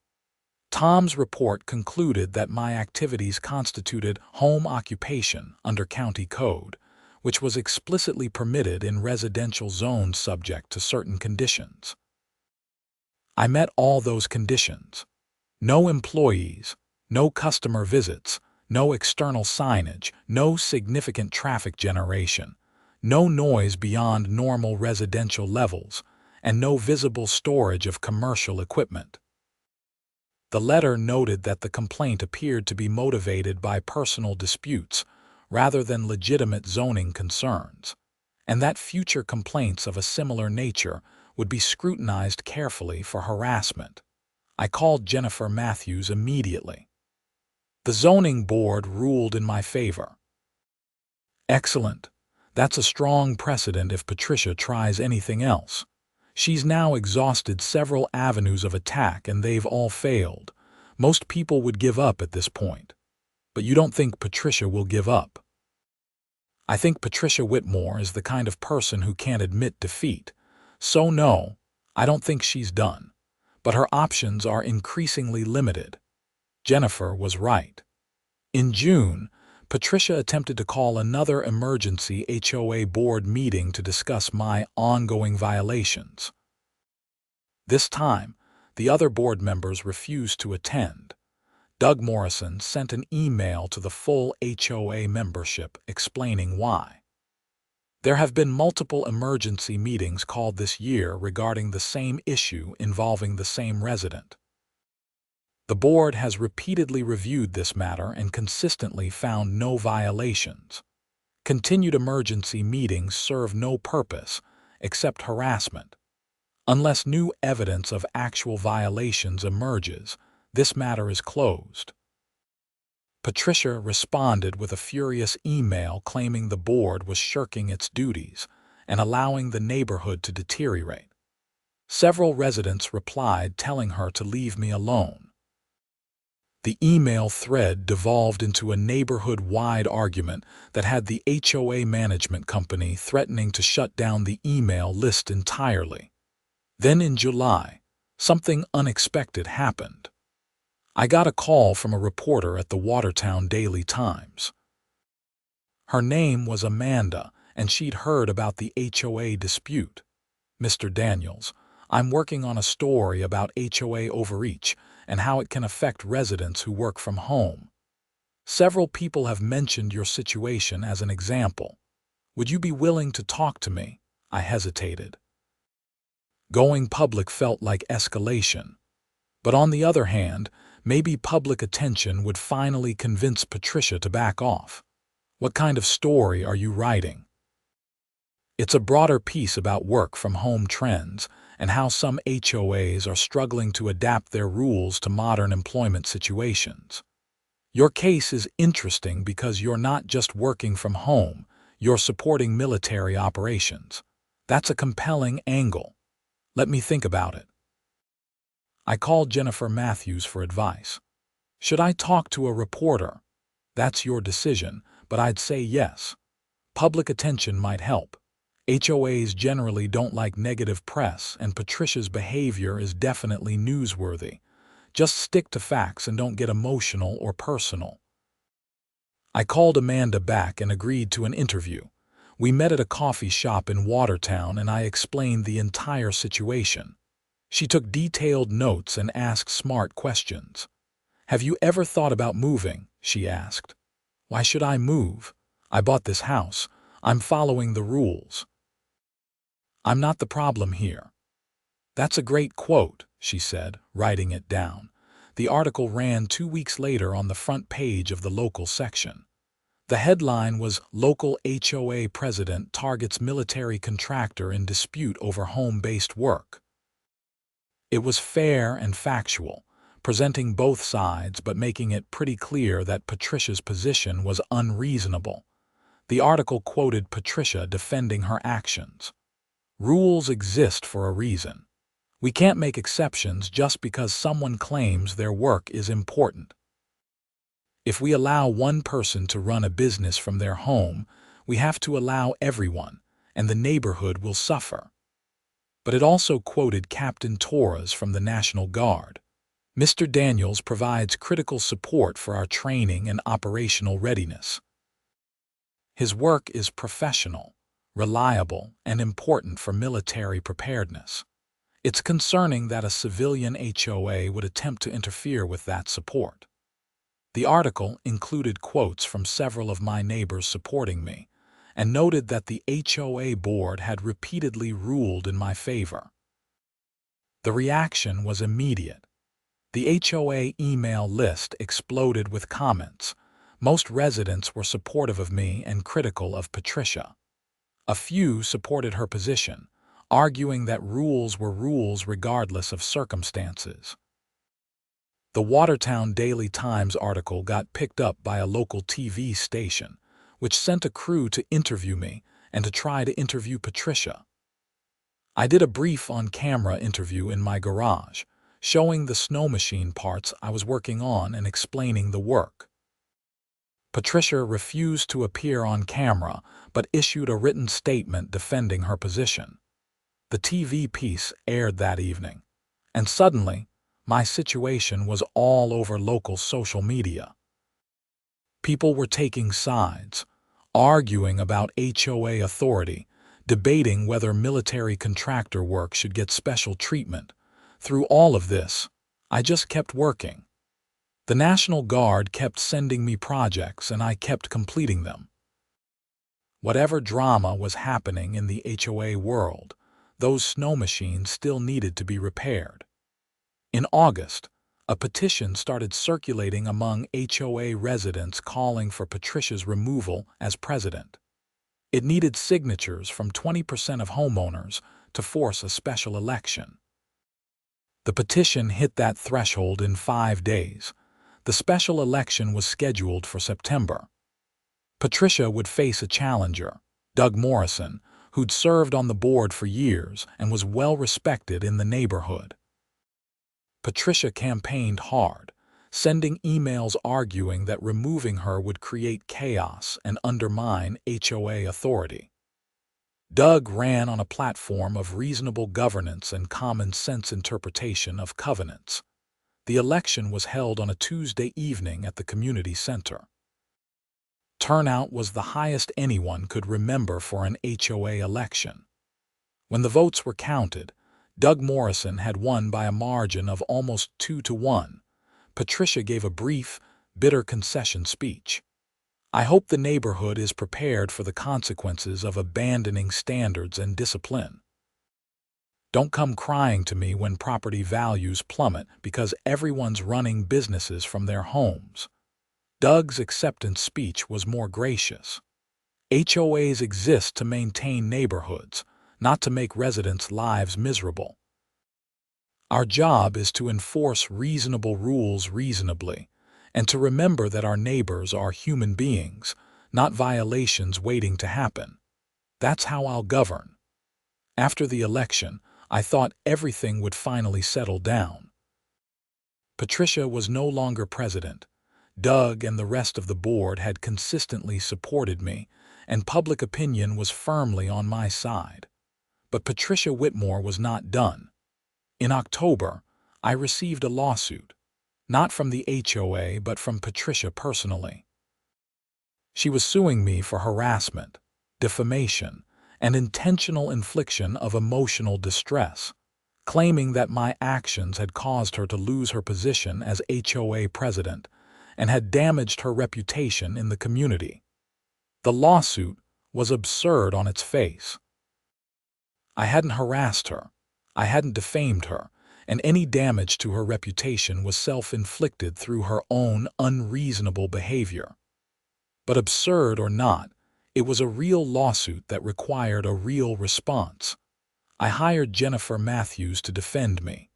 Tom's report concluded that my activities constituted home occupation under county code, which was explicitly permitted in residential zones subject to certain conditions. I met all those conditions. No employees, no customer visits, no external signage, no significant traffic generation, no noise beyond normal residential levels, and no visible storage of commercial equipment. The letter noted that the complaint appeared to be motivated by personal disputes rather than legitimate zoning concerns, and that future complaints of a similar nature would be scrutinized carefully for harassment. I called Jennifer Matthews immediately. The zoning board ruled in my favor. Excellent. That's a strong precedent if Patricia tries anything else. She's now exhausted several avenues of attack and they've all failed. Most people would give up at this point. But you don't think Patricia will give up? I think Patricia Whitmore is the kind of person who can't admit defeat. So no, I don't think she's done. But her options are increasingly limited. Jennifer was right. In June, Patricia attempted to call another emergency HOA board meeting to discuss my ongoing violations. This time, the other board members refused to attend. Doug Morrison sent an email to the full HOA membership explaining why. There have been multiple emergency meetings called this year regarding the same issue involving the same resident. The board has repeatedly reviewed this matter and consistently found no violations. Continued emergency meetings serve no purpose except harassment. Unless new evidence of actual violations emerges, this matter is closed. Patricia responded with a furious email claiming the board was shirking its duties and allowing the neighborhood to deteriorate. Several residents replied telling her to leave me alone. The email thread devolved into a neighborhood-wide argument that had the HOA management company threatening to shut down the email list entirely. Then in July, something unexpected happened. I got a call from a reporter at the Watertown Daily Times. Her name was Amanda, and she'd heard about the HOA dispute. Mr. Daniels, I'm working on a story about HOA overreach and how it can affect residents who work from home. Several people have mentioned your situation as an example. Would you be willing to talk to me? I hesitated. Going public felt like escalation. But on the other hand, maybe public attention would finally convince Patricia to back off. What kind of story are you writing? It's a broader piece about work-from-home trends and how some HOAs are struggling to adapt their rules to modern employment situations. Your case is interesting because you're not just working from home, you're supporting military operations. That's a compelling angle. Let me think about it. I called Jennifer Matthews for advice. Should I talk to a reporter? That's your decision, but I'd say yes. Public attention might help. HOAs generally don't like negative press, and Patricia's behavior is definitely newsworthy. Just stick to facts and don't get emotional or personal. I called Amanda back and agreed to an interview. We met at a coffee shop in Watertown and I explained the entire situation. She took detailed notes and asked smart questions. "Have you ever thought about moving?" she asked. "Why should I move? I bought this house. I'm following the rules. I'm not the problem here." "That's a great quote," she said, writing it down. The article ran 2 weeks later on the front page of the local section. The headline was "Local HOA President Targets Military Contractor in Dispute Over Home-Based Work." It was fair and factual, presenting both sides but making it pretty clear that Patricia's position was unreasonable. The article quoted Patricia defending her actions. "Rules exist for a reason. We can't make exceptions just because someone claims their work is important. If we allow one person to run a business from their home, we have to allow everyone, and the neighborhood will suffer." But it also quoted Captain Torres from the National Guard. "Mr. Daniels provides critical support for our training and operational readiness. His work is professional, reliable, and important for military preparedness. It's concerning that a civilian HOA would attempt to interfere with that support." The article included quotes from several of my neighbors supporting me, and noted that the HOA board had repeatedly ruled in my favor. The reaction was immediate. The HOA email list exploded with comments. Most residents were supportive of me and critical of Patricia. A few supported her position, arguing that rules were rules regardless of circumstances. The Watertown Daily Times article got picked up by a local TV station, which sent a crew to interview me and to try to interview Patricia. I did a brief on-camera interview in my garage, showing the snowmachine parts I was working on and explaining the work. Patricia refused to appear on camera, but issued a written statement defending her position. The TV piece aired that evening, and suddenly, my situation was all over local social media. People were taking sides, arguing about HOA authority, debating whether military contractor work should get special treatment. Through all of this, I just kept working. The National Guard kept sending me projects and I kept completing them. Whatever drama was happening in the HOA world, those snow machines still needed to be repaired. In August, a petition started circulating among HOA residents calling for Patricia's removal as president. It needed signatures from 20% of homeowners to force a special election. The petition hit that threshold in 5 days. The special election was scheduled for September. Patricia would face a challenger, Doug Morrison, who'd served on the board for years and was well respected in the neighborhood. Patricia campaigned hard, sending emails arguing that removing her would create chaos and undermine HOA authority. Doug ran on a platform of reasonable governance and common sense interpretation of covenants. The election was held on a Tuesday evening at the community center. Turnout was the highest anyone could remember for an HOA election. When the votes were counted, Doug Morrison had won by a margin of almost 2-1. Patricia gave a brief, bitter concession speech. "I hope the neighborhood is prepared for the consequences of abandoning standards and discipline. Don't come crying to me when property values plummet because everyone's running businesses from their homes." Doug's acceptance speech was more gracious. HOAs exist to maintain neighborhoods, not to make residents' lives miserable. Our job is to enforce reasonable rules reasonably, and to remember that our neighbors are human beings, not violations waiting to happen. That's how I'll govern. After the election, I thought everything would finally settle down. Patricia was no longer president. Doug and the rest of the board had consistently supported me, and public opinion was firmly on my side. But Patricia Whitmore was not done. In October, I received a lawsuit, not from the HOA but from Patricia personally. She was suing me for harassment, defamation, and intentional infliction of emotional distress, claiming that my actions had caused her to lose her position as HOA president and had damaged her reputation in the community. The lawsuit was absurd on its face. I hadn't harassed her, I hadn't defamed her, and any damage to her reputation was self-inflicted through her own unreasonable behavior. But absurd or not, it was a real lawsuit that required a real response. I hired Jennifer Matthews to defend me.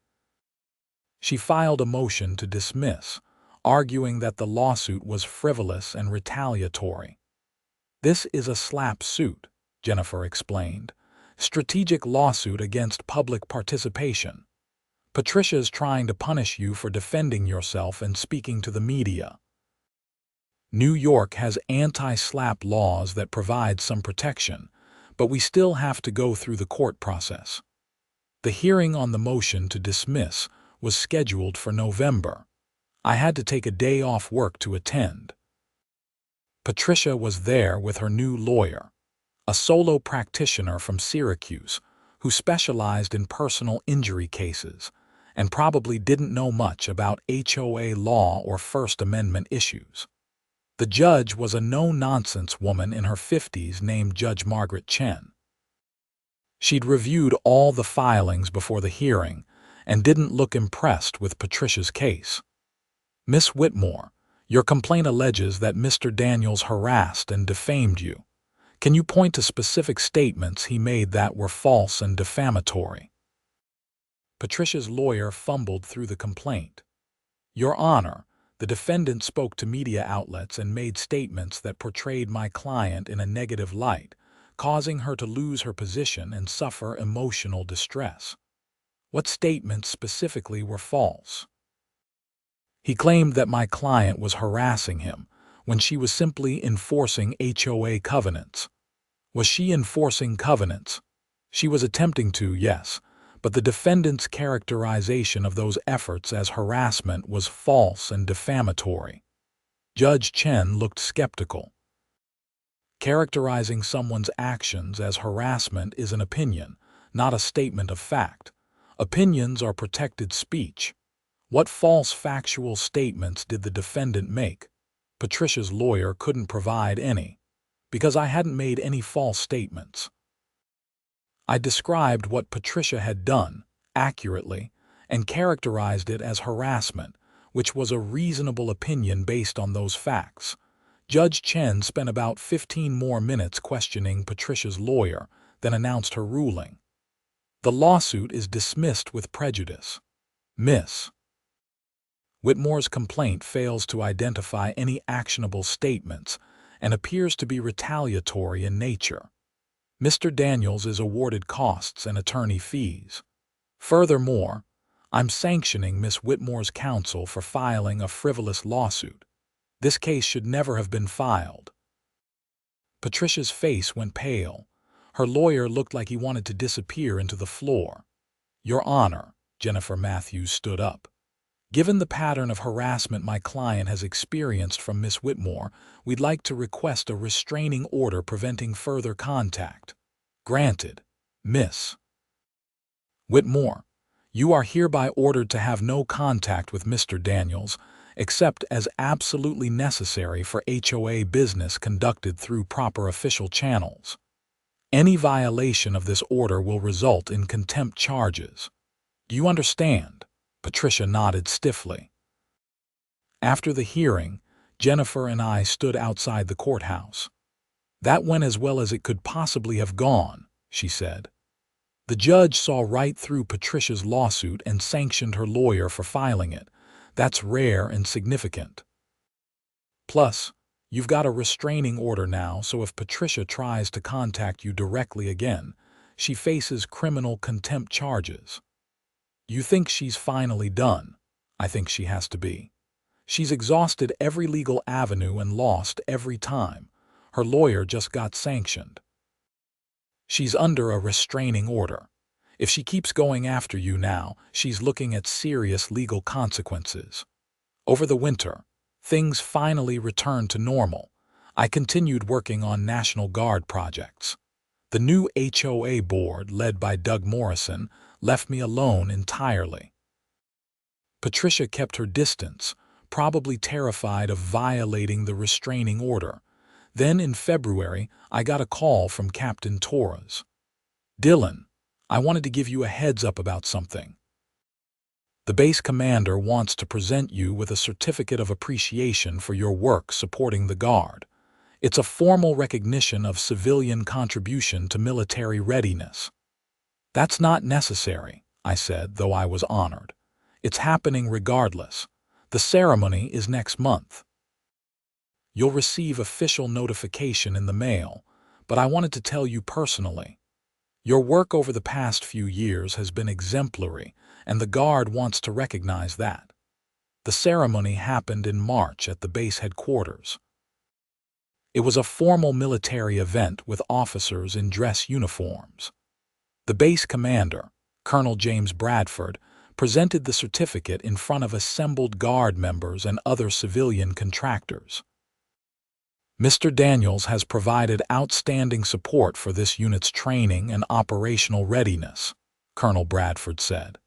She filed a motion to dismiss, arguing that the lawsuit was frivolous and retaliatory. "This is a slap suit," Jennifer explained. "Strategic lawsuit against public participation. Patricia's trying to punish you for defending yourself and speaking to the media." New York has anti-slap laws that provide some protection, but we still have to go through the court process. The hearing on the motion to dismiss was scheduled for November. I had to take a day off work to attend. Patricia was there with her new lawyer, a solo practitioner from Syracuse who specialized in personal injury cases and probably didn't know much about HOA law or First Amendment issues. The judge was a no-nonsense woman in her 50s named Judge Margaret Chen. She'd reviewed all the filings before the hearing and didn't look impressed with Patricia's case. "Miss Whitmore, your complaint alleges that Mr. Daniels harassed and defamed you. Can you point to specific statements he made that were false and defamatory?" Patricia's lawyer fumbled through the complaint. "Your Honor, the defendant spoke to media outlets and made statements that portrayed my client in a negative light, causing her to lose her position and suffer emotional distress." "What statements specifically were false?" "He claimed that my client was harassing him when she was simply enforcing HOA covenants." "Was she enforcing covenants?" "She was attempting to, yes, but the defendant's characterization of those efforts as harassment was false and defamatory." Judge Chen looked skeptical. "Characterizing someone's actions as harassment is an opinion, not a statement of fact. Opinions are protected speech. What false factual statements did the defendant make?" Patricia's lawyer couldn't provide any, because I hadn't made any false statements. I described what Patricia had done, accurately, and characterized it as harassment, which was a reasonable opinion based on those facts. Judge Chen spent about 15 more minutes questioning Patricia's lawyer, then announced her ruling. "The lawsuit is dismissed with prejudice. Miss Whitmore's complaint fails to identify any actionable statements and appears to be retaliatory in nature. Mr. Daniels is awarded costs and attorney fees. Furthermore, I'm sanctioning Miss Whitmore's counsel for filing a frivolous lawsuit. This case should never have been filed." Patricia's face went pale. Her lawyer looked like he wanted to disappear into the floor. "Your Honor," Jennifer Matthews stood up. "Given the pattern of harassment my client has experienced from Miss Whitmore, we'd like to request a restraining order preventing further contact." "Granted, Miss Whitmore. You are hereby ordered to have no contact with Mr. Daniels, except as absolutely necessary for HOA business conducted through proper official channels. Any violation of this order will result in contempt charges. Do you understand?" Patricia nodded stiffly. After the hearing, Jennifer and I stood outside the courthouse. "That went as well as it could possibly have gone," she said. "The judge saw right through Patricia's lawsuit and sanctioned her lawyer for filing it. That's rare and significant. Plus, you've got a restraining order now, so if Patricia tries to contact you directly again, she faces criminal contempt charges." "You think she's finally done?" "I think she has to be. She's exhausted every legal avenue and lost every time. Her lawyer just got sanctioned. She's under a restraining order. If she keeps going after you now, she's looking at serious legal consequences." Over the winter, things finally returned to normal. I continued working on National Guard projects. The new HOA board, led by Doug Morrison, left me alone entirely. Patricia kept her distance, probably terrified of violating the restraining order. Then in February, I got a call from Captain Torres. "Dylan, I wanted to give you a heads up about something. The base commander wants to present you with a certificate of appreciation for your work supporting the Guard. It's a formal recognition of civilian contribution to military readiness." "That's not necessary," I said, though I was honored. "It's happening regardless. The ceremony is next month. You'll receive official notification in the mail, but I wanted to tell you personally. Your work over the past few years has been exemplary, and the Guard wants to recognize that." The ceremony happened in March at the base headquarters. It was a formal military event with officers in dress uniforms. The base commander, Colonel James Bradford, presented the certificate in front of assembled Guard members and other civilian contractors. "Mr. Daniels has provided outstanding support for this unit's training and operational readiness," Colonel Bradford said.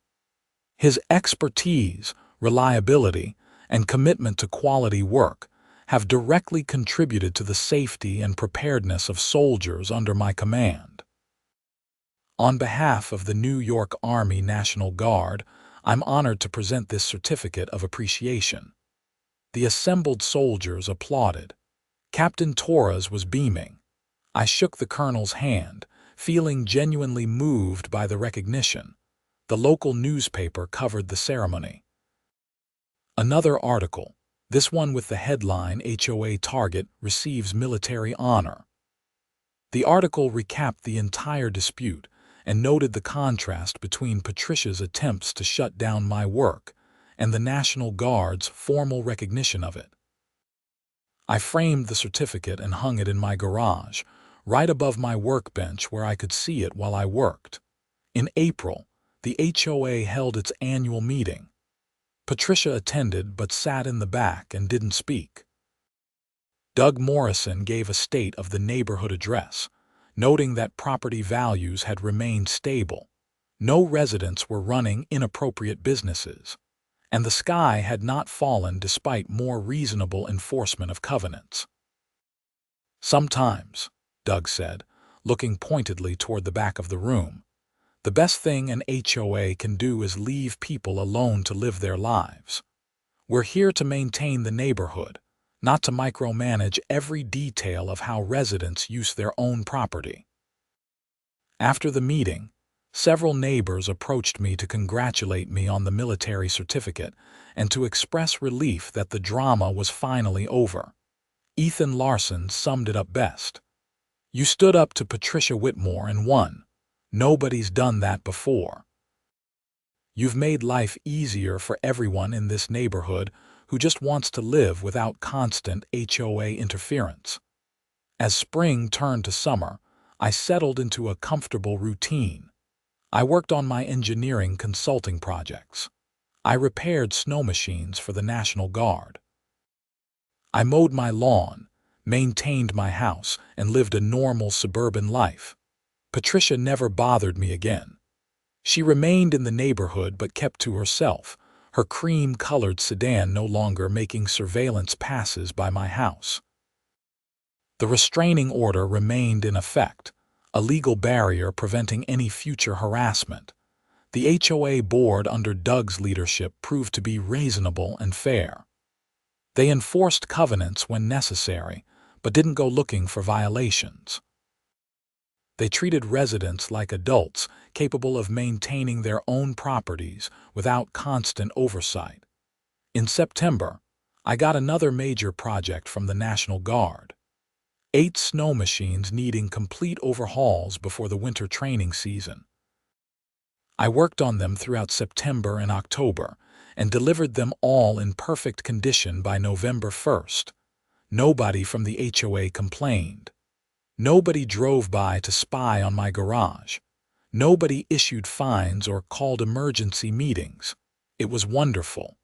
"His expertise, reliability, and commitment to quality work have directly contributed to the safety and preparedness of soldiers under my command. On behalf of the New York Army National Guard, I'm honored to present this certificate of appreciation." The assembled soldiers applauded. Captain Torres was beaming. I shook the colonel's hand, feeling genuinely moved by the recognition. The local newspaper covered the ceremony. Another article, this one with the headline "HOA Target Receives Military Honor." The article recapped the entire dispute and noted the contrast between Patricia's attempts to shut down my work and the National Guard's formal recognition of it. I framed the certificate and hung it in my garage, right above my workbench where I could see it while I worked. In April, the HOA held its annual meeting. Patricia attended but sat in the back and didn't speak. Doug Morrison gave a state of the neighborhood address, noting that property values had remained stable, no residents were running inappropriate businesses, and the sky had not fallen despite more reasonable enforcement of covenants. "Sometimes," Doug said, looking pointedly toward the back of the room, "the best thing an HOA can do is leave people alone to live their lives. We're here to maintain the neighborhood, not to micromanage every detail of how residents use their own property." After the meeting, several neighbors approached me to congratulate me on the military certificate and to express relief that the drama was finally over. Ethan Larson summed it up best. "You stood up to Patricia Whitmore and won. Nobody's done that before. You've made life easier for everyone in this neighborhood who just wants to live without constant HOA interference." As spring turned to summer, I settled into a comfortable routine. I worked on my engineering consulting projects. I repaired snow machines for the National Guard. I mowed my lawn, maintained my house, and lived a normal suburban life. Patricia never bothered me again. She remained in the neighborhood but kept to herself, her cream-colored sedan no longer making surveillance passes by my house. The restraining order remained in effect, a legal barrier preventing any future harassment. The HOA board under Doug's leadership proved to be reasonable and fair. They enforced covenants when necessary, but didn't go looking for violations. They treated residents like adults capable of maintaining their own properties without constant oversight. In September, I got another major project from the National Guard. 8 snow machines needing complete overhauls before the winter training season. I worked on them throughout September and October and delivered them all in perfect condition by November 1st. Nobody from the HOA complained. Nobody drove by to spy on my garage. Nobody issued fines or called emergency meetings. It was wonderful.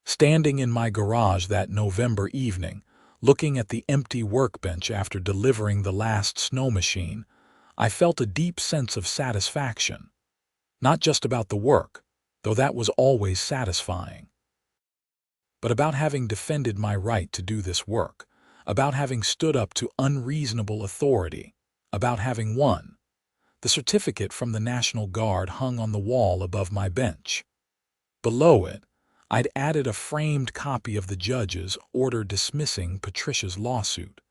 Standing in my garage that November evening, looking at the empty workbench after delivering the last snow machine, I felt a deep sense of satisfaction. Not just about the work, though that was always satisfying, but about having defended my right to do this work, about having stood up to unreasonable authority, about having won. The certificate from the National Guard hung on the wall above my bench. Below it, I'd added a framed copy of the judge's order dismissing Patricia's lawsuit.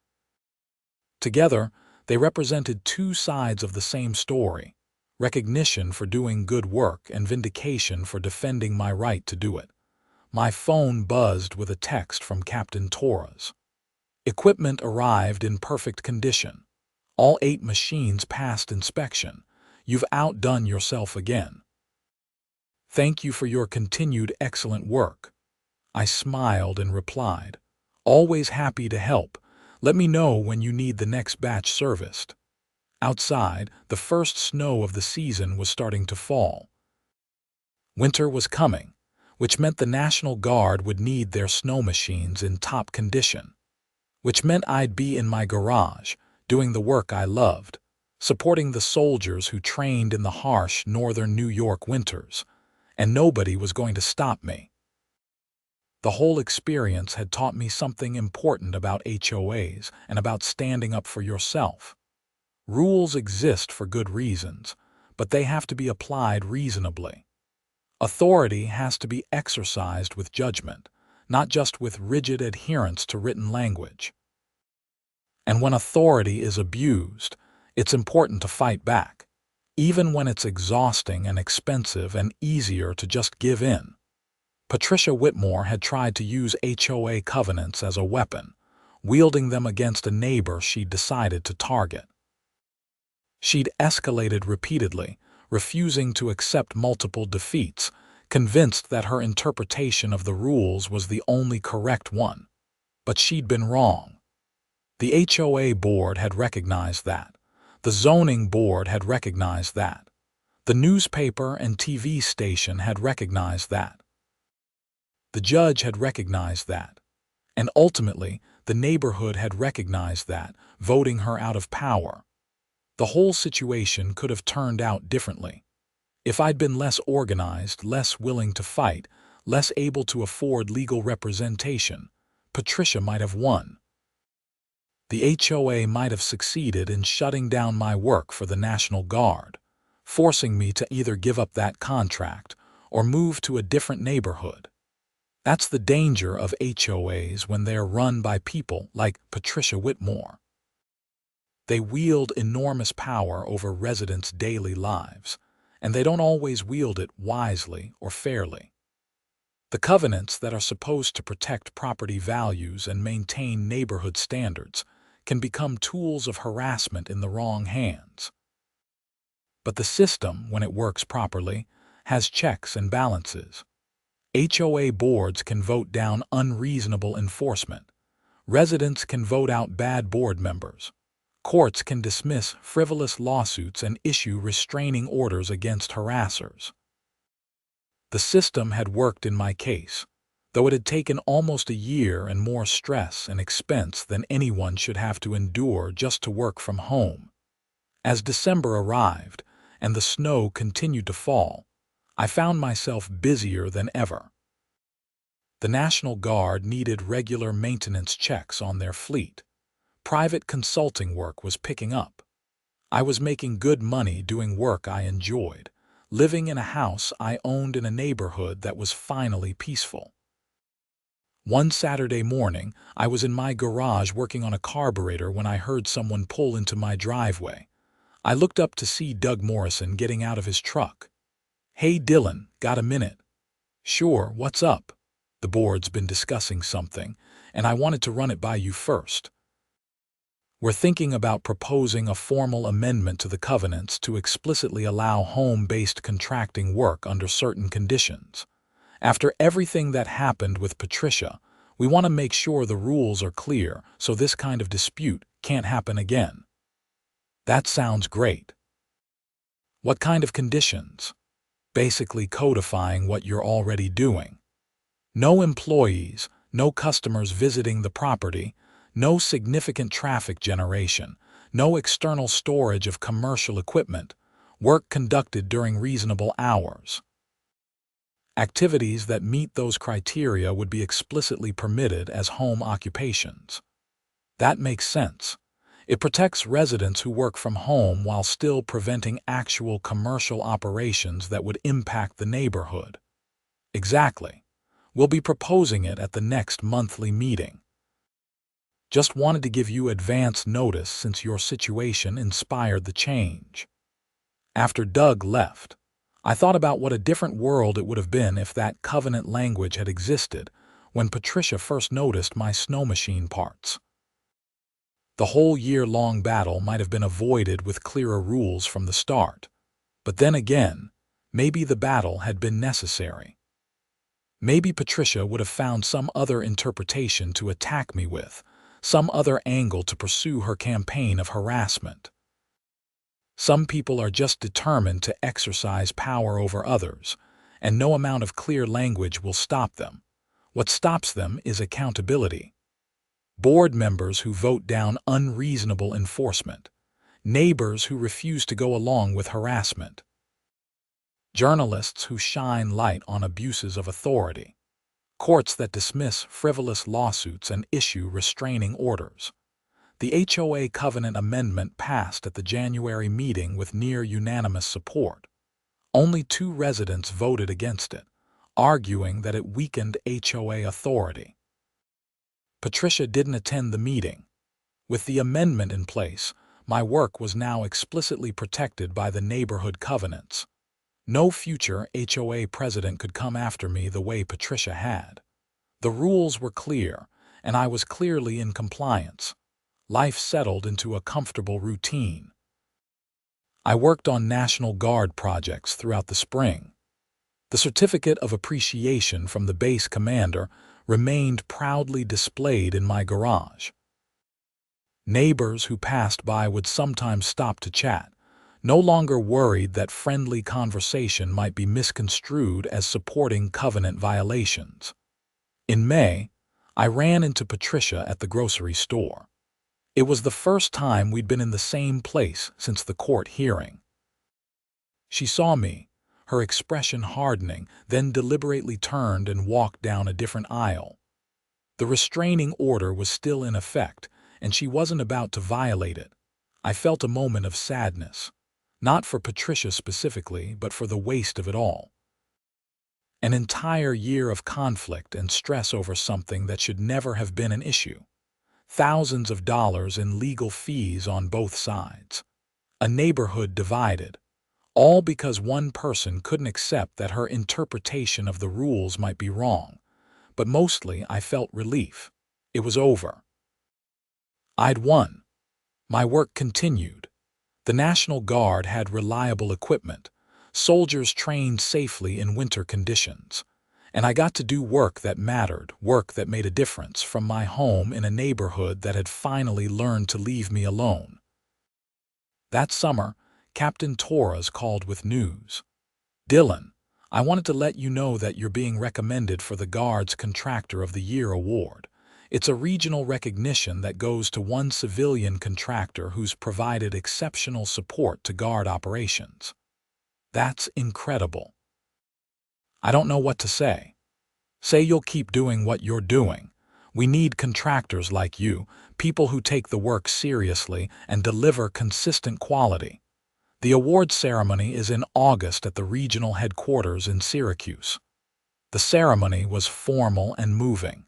Together, they represented two sides of the same story: recognition for doing good work and vindication for defending my right to do it. My phone buzzed with a text from Captain Torres. Equipment arrived in perfect condition. All 8 machines passed inspection. You've outdone yourself again. Thank you for your continued excellent work. I smiled and replied, always happy to help. Let me know when you need the next batch serviced. Outside, the first snow of the season was starting to fall. Winter was coming, which meant the National Guard would need their snow machines in top condition, which meant I'd be in my garage, doing the work I loved, supporting the soldiers who trained in the harsh northern New York winters, and nobody was going to stop me. The whole experience had taught me something important about HOAs and about standing up for yourself. Rules exist for good reasons, but they have to be applied reasonably. Authority has to be exercised with judgment, not just with rigid adherence to written language. And when authority is abused, it's important to fight back, even when it's exhausting and expensive and easier to just give in. Patricia Whitmore had tried to use HOA covenants as a weapon, wielding them against a neighbor she'd decided to target. She'd escalated repeatedly, refusing to accept multiple defeats, convinced that her interpretation of the rules was the only correct one. But she'd been wrong. The HOA board had recognized that. The zoning board had recognized that. The newspaper and TV station had recognized that. The judge had recognized that. And ultimately, the neighborhood had recognized that, voting her out of power. The whole situation could have turned out differently. If I'd been less organized, less willing to fight, less able to afford legal representation, Patricia might have won. The HOA might have succeeded in shutting down my work for the National Guard, forcing me to either give up that contract or move to a different neighborhood. That's the danger of HOAs when they are run by people like Patricia Whitmore. They wield enormous power over residents' daily lives, and they don't always wield it wisely or fairly. The covenants that are supposed to protect property values and maintain neighborhood standards can become tools of harassment in the wrong hands. But the system, when it works properly, has checks and balances. HOA boards can vote down unreasonable enforcement. Residents can vote out bad board members. Courts can dismiss frivolous lawsuits and issue restraining orders against harassers. The system had worked in my case, though it had taken almost a year and more stress and expense than anyone should have to endure just to work from home. As December arrived and the snow continued to fall, I found myself busier than ever. The National Guard needed regular maintenance checks on their fleet. Private consulting work was picking up. I was making good money doing work I enjoyed, living in a house I owned in a neighborhood that was finally peaceful. One Saturday morning, I was in my garage working on a carburetor when I heard someone pull into my driveway. I looked up to see Doug Morrison getting out of his truck. "Hey Dylan, got a minute?" "Sure, what's up?" "The board's been discussing something, and I wanted to run it by you first. We're thinking about proposing a formal amendment to the covenants to explicitly allow home-based contracting work under certain conditions. After everything that happened with Patricia, we want to make sure the rules are clear so this kind of dispute can't happen again." "That sounds great." "What kind of conditions?" "Basically codifying what you're already doing. No employees, no customers visiting the property, no significant traffic generation, no external storage of commercial equipment, work conducted during reasonable hours. Activities that meet those criteria would be explicitly permitted as home occupations. That makes sense. It protects residents who work from home while still preventing actual commercial operations that would impact the neighborhood. Exactly. We'll be proposing it at the next monthly meeting. Just wanted to give you advance notice since your situation inspired the change. After Doug left, I thought about what a different world it would have been if that covenant language had existed when Patricia first noticed my snow machine parts. The whole year-long battle might have been avoided with clearer rules from the start. But then again, maybe the battle had been necessary. Maybe Patricia would have found some other interpretation to attack me with, some other angle to pursue her campaign of harassment. Some people are just determined to exercise power over others, and no amount of clear language will stop them. What stops them is accountability. Board members who vote down unreasonable enforcement, neighbors who refuse to go along with harassment, journalists who shine light on abuses of authority, courts that dismiss frivolous lawsuits and issue restraining orders. The HOA Covenant Amendment passed at the January meeting with near-unanimous support. Only 2 residents voted against it, arguing that it weakened HOA authority. Patricia didn't attend the meeting. With the amendment in place, my work was now explicitly protected by the neighborhood covenants. No future HOA president could come after me the way Patricia had. The rules were clear, and I was clearly in compliance. Life settled into a comfortable routine. I worked on National Guard projects throughout the spring. The certificate of appreciation from the base commander remained proudly displayed in my garage. Neighbors who passed by would sometimes stop to chat, no longer worried that friendly conversation might be misconstrued as supporting covenant violations. In May, I ran into Patricia at the grocery store. It was the first time we'd been in the same place since the court hearing. She saw me, her expression hardening, then deliberately turned and walked down a different aisle. The restraining order was still in effect, and she wasn't about to violate it. I felt a moment of sadness, not for Patricia specifically, but for the waste of it all. An entire year of conflict and stress over something that should never have been an issue. Thousands of dollars in legal fees on both sides. A neighborhood divided. All because one person couldn't accept that her interpretation of the rules might be wrong. But mostly I felt relief. It was over. I'd won. My work continued. The National Guard had reliable equipment, soldiers trained safely in winter conditions, and I got to do work that mattered, work that made a difference from my home in a neighborhood that had finally learned to leave me alone. That summer, Captain Torres called with news. "Dylan, I wanted to let you know that you're being recommended for the Guard's Contractor of the Year award. It's a regional recognition that goes to one civilian contractor who's provided exceptional support to Guard operations." That's incredible. I don't know what to say. Say you'll keep doing what you're doing. We need contractors like you, people who take the work seriously and deliver consistent quality. The award ceremony is in August at the regional headquarters in Syracuse. The ceremony was formal and moving.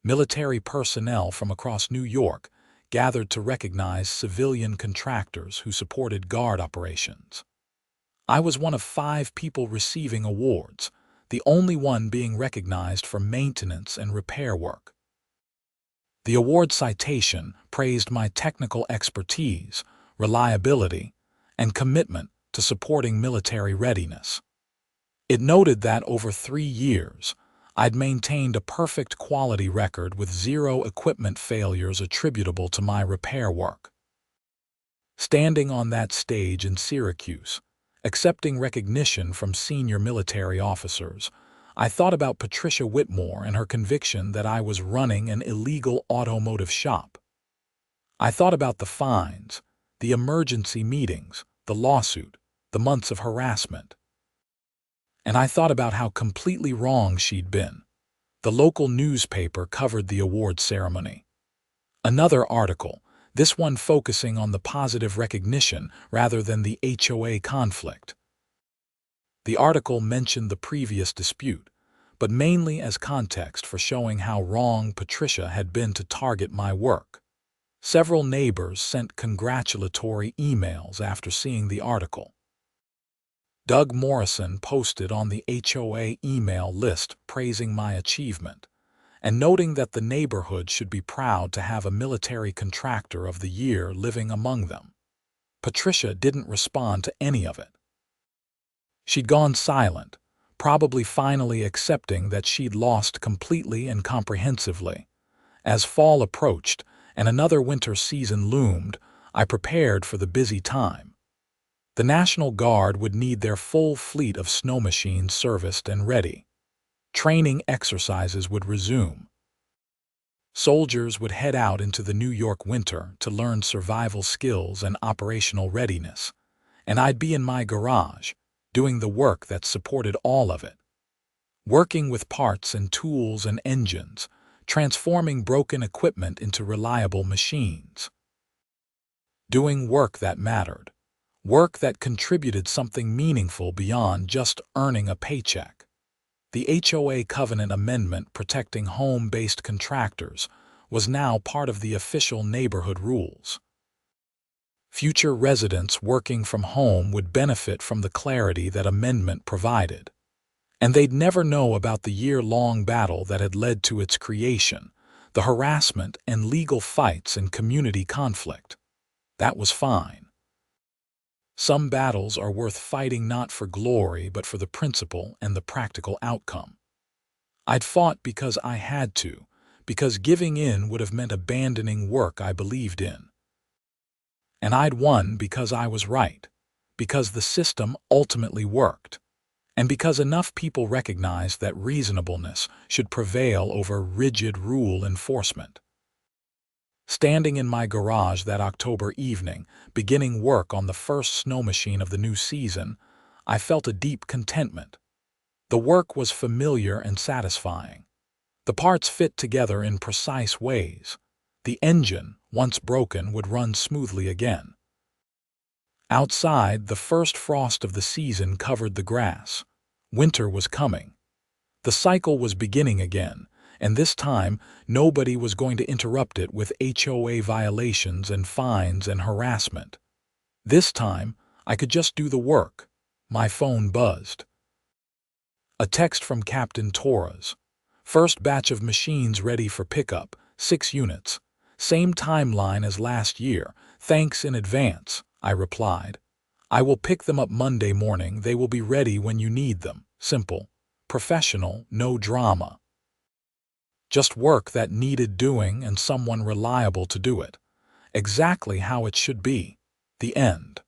Military personnel from across New York gathered to recognize civilian contractors who supported Guard operations. I was one of 5 people receiving awards, the only one being recognized for maintenance and repair work. The award citation praised my technical expertise, reliability, and commitment to supporting military readiness. It noted that over 3 years, I'd maintained a perfect quality record with 0 equipment failures attributable to my repair work. Standing on that stage in Syracuse, accepting recognition from senior military officers, I thought about Patricia Whitmore and her conviction that I was running an illegal automotive shop. I thought about the fines, the emergency meetings, the lawsuit, the months of harassment. And I thought about how completely wrong she'd been. The local newspaper covered the award ceremony. Another article, this one focusing on the positive recognition rather than the HOA conflict. The article mentioned the previous dispute, but mainly as context for showing how wrong Patricia had been to target my work. Several neighbors sent congratulatory emails after seeing the article. Doug Morrison posted on the HOA email list praising my achievement and noting that the neighborhood should be proud to have a military contractor of the year living among them. Patricia didn't respond to any of it. She'd gone silent, probably finally accepting that she'd lost completely and comprehensively. As fall approached and another winter season loomed, I prepared for the busy time. The National Guard would need their full fleet of snow machines serviced and ready. Training exercises would resume. Soldiers would head out into the New York winter to learn survival skills and operational readiness, and I'd be in my garage, doing the work that supported all of it. Working with parts and tools and engines, transforming broken equipment into reliable machines. Doing work that mattered, work that contributed something meaningful beyond just earning a paycheck. The HOA covenant amendment protecting home-based contractors was now part of the official neighborhood rules. Future residents working from home would benefit from the clarity that amendment provided. And they'd never know about the year-long battle that had led to its creation, the harassment and legal fights and community conflict. That was fine. Some battles are worth fighting not for glory but for the principle and the practical outcome. I'd fought because I had to, because giving in would have meant abandoning work I believed in. And I'd won because I was right, because the system ultimately worked, and because enough people recognized that reasonableness should prevail over rigid rule enforcement. Standing in my garage that October evening, beginning work on the first snow machine of the new season, I felt a deep contentment. The work was familiar and satisfying. The parts fit together in precise ways. The engine, once broken, would run smoothly again. Outside, the first frost of the season covered the grass. Winter was coming. The cycle was beginning again, and this time nobody was going to interrupt it with HOA violations and fines and harassment. This time, I could just do the work. My phone buzzed. A text from Captain Torres. First batch of machines ready for pickup, 6 units. Same timeline as last year. Thanks in advance, I replied. I will pick them up Monday morning. They will be ready when you need them. Simple, professional, no drama. Just work that needed doing and someone reliable to do it. Exactly how it should be. The end.